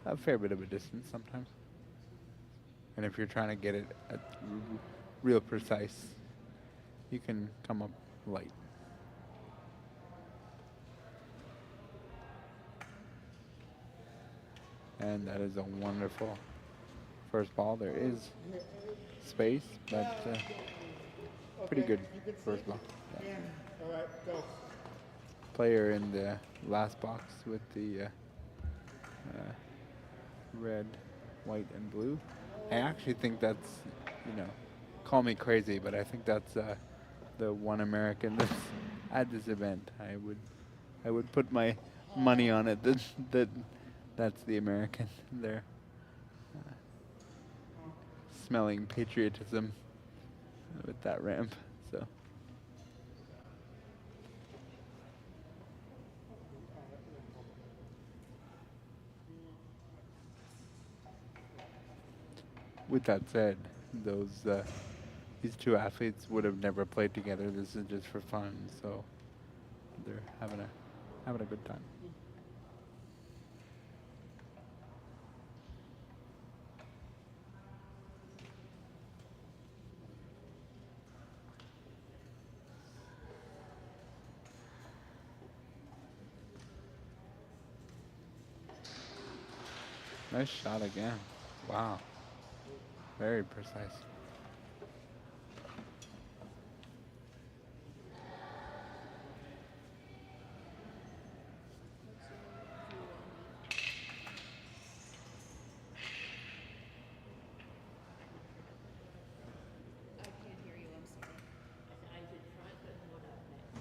a fair bit of a distance sometimes. And if you're trying to get it at real precise, you can come up light. And that is a wonderful first ball. There is space, but pretty good first ball. Yeah. All right, go. Player in the last box with the red, white, and blue. I actually think that's, call me crazy, but I think that's the one American that's at this event. I would put my money on it that's the American there. Smelling patriotism with that ramp. So. With that said, these two athletes would have never played together. This is just for fun, so they're having a good time. Nice shot again. Wow. Very precise. I can't hear you, I'm sorry. I did try putting one up next.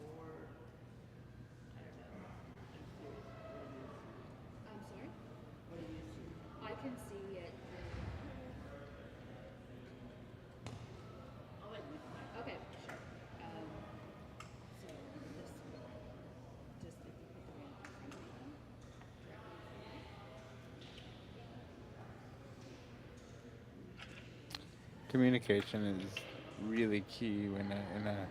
Or, I don't know. communication is really key in a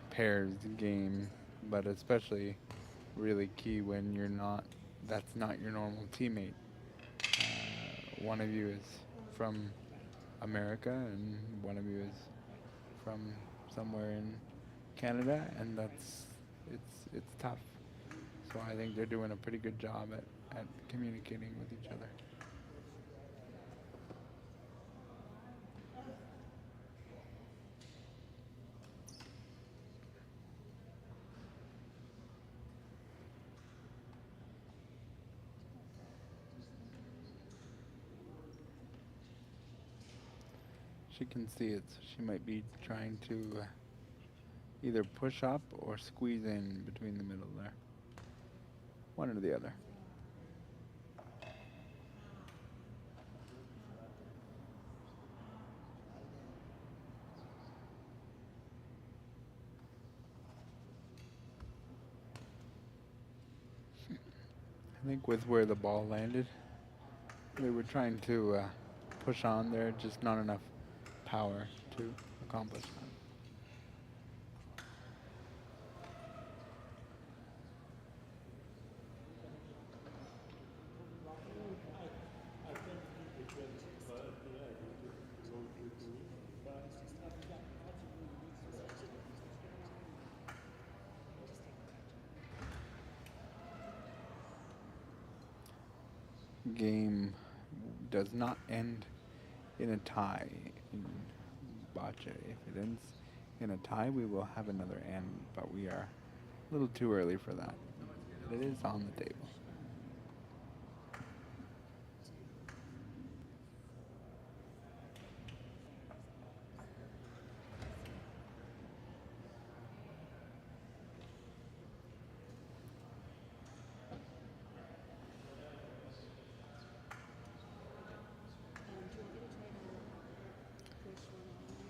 pairs game, but especially really key when that's not your normal teammate. One of you is from America and one of you is from somewhere in Canada, and it's tough. So I think they're doing a pretty good job at communicating with each other. She can see it, so she might be trying to either push up or squeeze in between the middle there. One or the other. I think with where the ball landed, they were trying to push on there, just not enough power to accomplish that. Game does not end in a tie in Boccia. If it ends in a tie, we will have another end, but we are a little too early for that. It is on the table.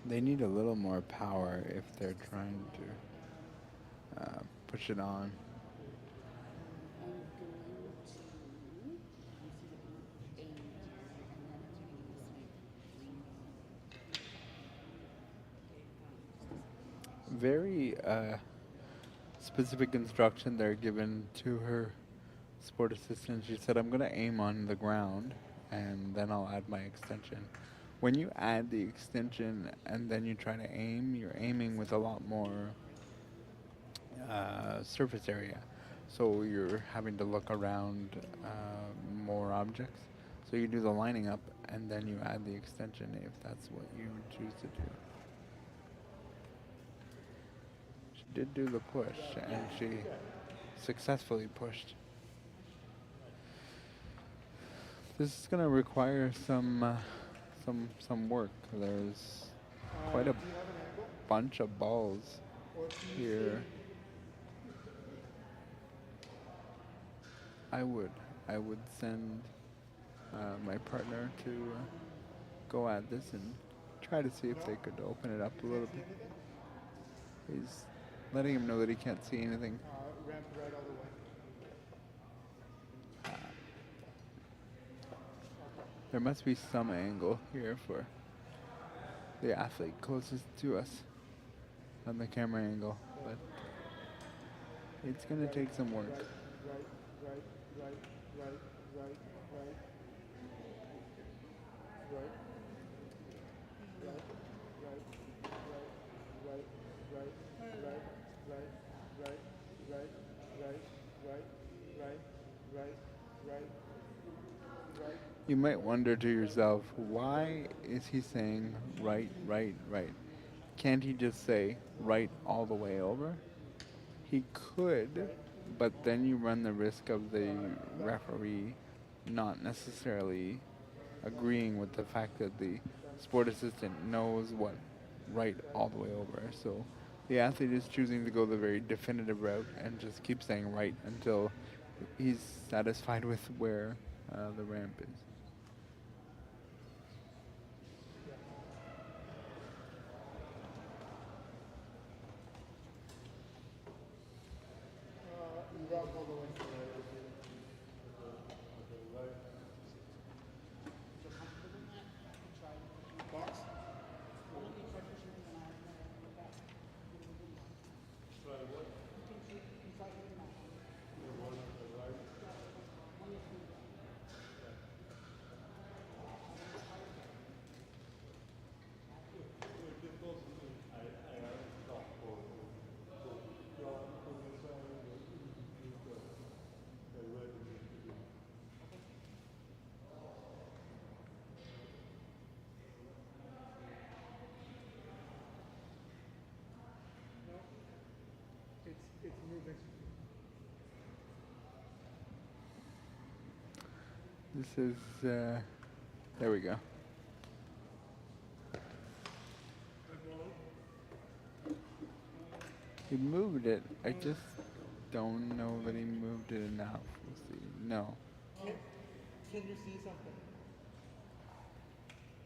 They need a little more power if they're trying to push it on. Very specific instruction they're given to her sport assistant. She said, I'm going to aim on the ground and then I'll add my extension. When you add the extension and then you try to aim, you're aiming with a lot more surface area. So you're having to look around more objects. So you do the lining up and then you add the extension if that's what you choose to do. She did do the push and she successfully pushed. This is going to require some work. There's quite a bunch of balls here. I would send my partner to go at this and try to see if they could open it up a little bit. He's letting him know that he can't see anything. Ramp right all the way. There must be some angle here for the athlete closest to us on the camera angle, but it's going to take some work. You might wonder to yourself, why is he saying right, right, right? Can't he just say right all the way over? He could, but then you run the risk of the referee not necessarily agreeing with the fact that the sport assistant knows what right all the way over. So the athlete is choosing to go the very definitive route and just keep saying right until he's satisfied with where the ramp is. This is, there we go. He moved it. I just don't know that he moved it enough. We'll see. No. Can you see something?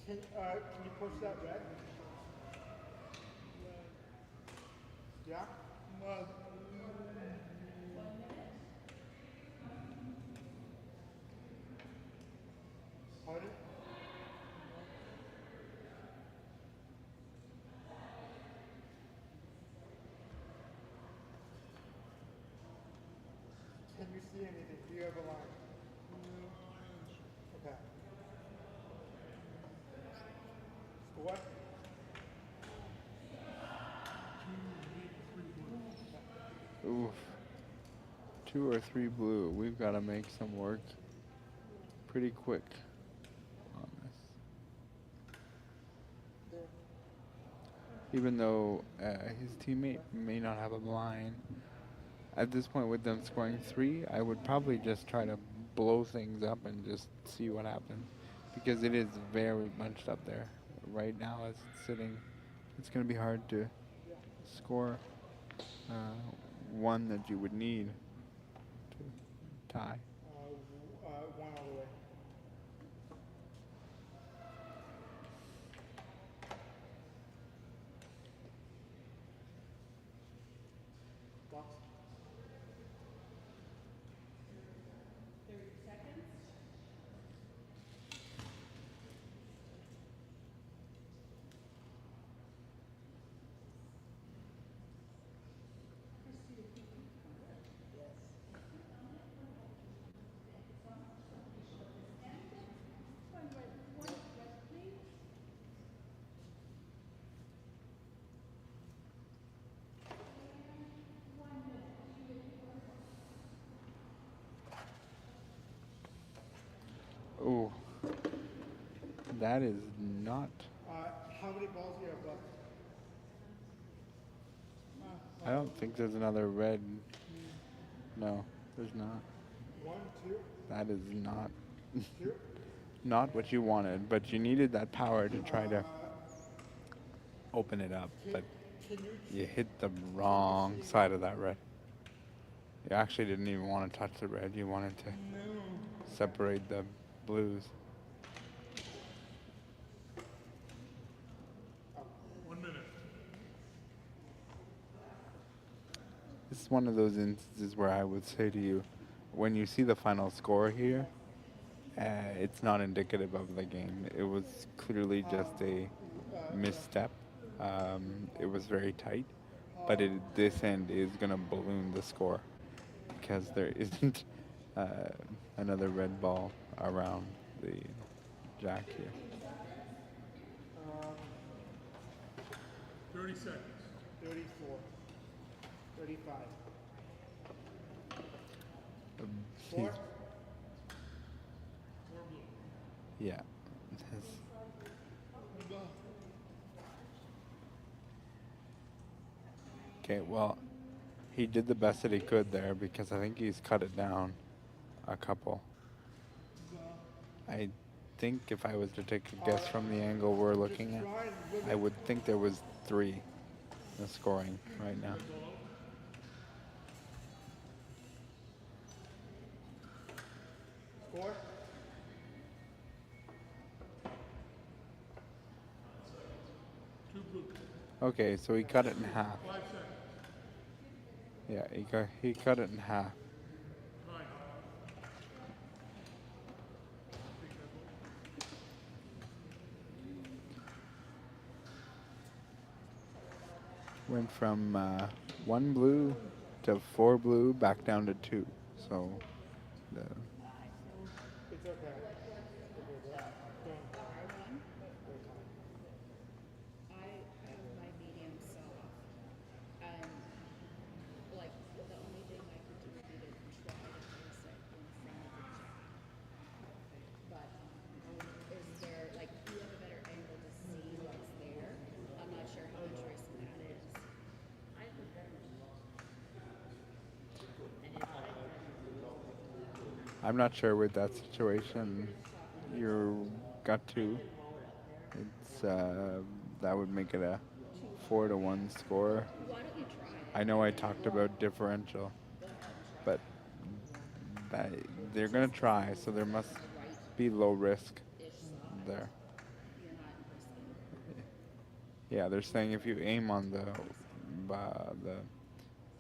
Can you push that red? Yeah? Pardon? Can you see anything? Do you have a line? Okay. Score? Oof. 2 or 3 blue. We've got to make some work pretty quick on this. Even though his teammate may not have a line, at this point with them scoring 3, I would probably just try to blow things up and just see what happens. Because it is very bunched up there. Right now as it's sitting, it's going to be hard to score one that you would need to tie. 1 all the way. Box. 30 seconds. Oh, that is not. How many balls do you have left? I don't think there's another red. No, there's not. 1, 2, That is not 2. not what you wanted, but you needed that power to try to open it up. But you hit the wrong side of that red. You actually didn't even want to touch the red. You wanted to separate the blues. 1 minute. This is one of those instances where I would say to you, when you see the final score here, it's not indicative of the game. It was clearly just a misstep. It was very tight, but this end is going to balloon the score because there isn't another red ball around the jack here. 30 seconds. 34. 35. He's- 4. yeah. Okay, well, he did the best that he could there because I think he's cut it down a couple. I think if I was to take a guess from the angle we're looking at, I would think there was 3 in the scoring right now. Score? Okay, so he cut it in half. 5 seconds. Yeah, he cut it in half. Time. Went from 1 blue to 4 blue, back down to 2. So the It's okay. I have my medium soft, and like the only thing I could do would be to try to place it in front of the jack. But is there like do you have a better angle to see what's there? I'm not sure how interesting that is. I'm not sure with that situation. You got two. It's that would make it a 4-1 score. Why don't you try it? I know I talked about differential, but that, they're gonna try, so there must be low risk there. You're not risking. Yeah, they're saying if you aim on the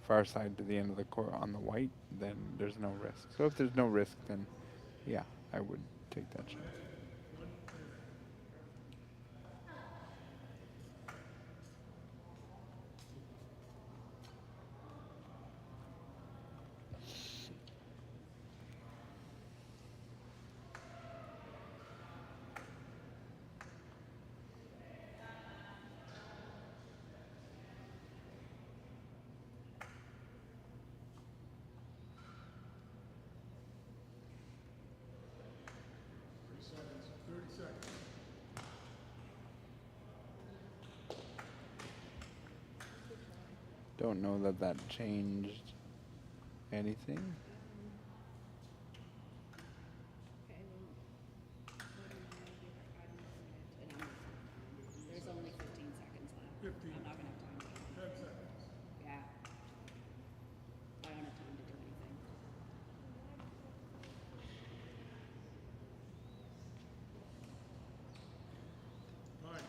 far side to the end of the court on the white, then there's no risk. So if there's no risk, then yeah, I would take that shot. Don't know that that changed anything. Okay, there's only 15 seconds left. 15. I'm not gonna have time to 10 seconds. yeah. I don't have time to do anything. Time.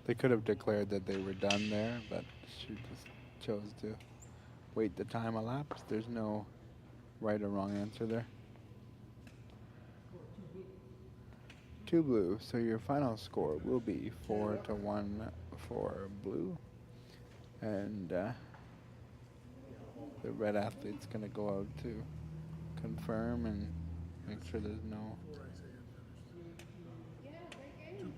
They could have declared that they were done there, but she just chose to wait the time elapsed. There's no right or wrong answer there. Two blue, so your final score will be 4-1 for blue. And the red athlete's gonna go out to confirm and make sure there's no. Yeah, great game.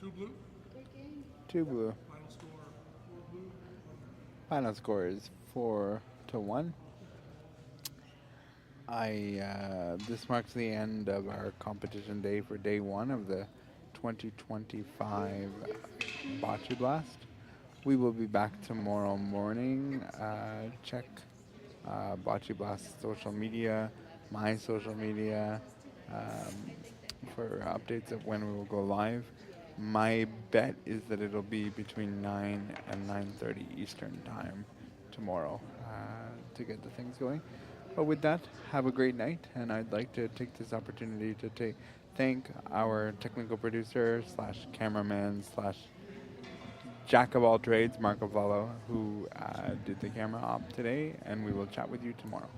Two blue. Great game. Two blue. Final score, 4 blue. Final score is 4-1. This marks the end of our competition day for day one of the 2025 Boccia Blast. We will be back tomorrow morning. Check Boccia Blast social media, my social media, for updates of when we will go live. My bet is that it'll be between 9 and 9:30 Eastern time tomorrow to get the things going. But with that, have a great night, and I'd like to take this opportunity to thank our technical producer / cameraman / jack of all trades, Marco Vallo, who did the camera op today, and we will chat with you tomorrow.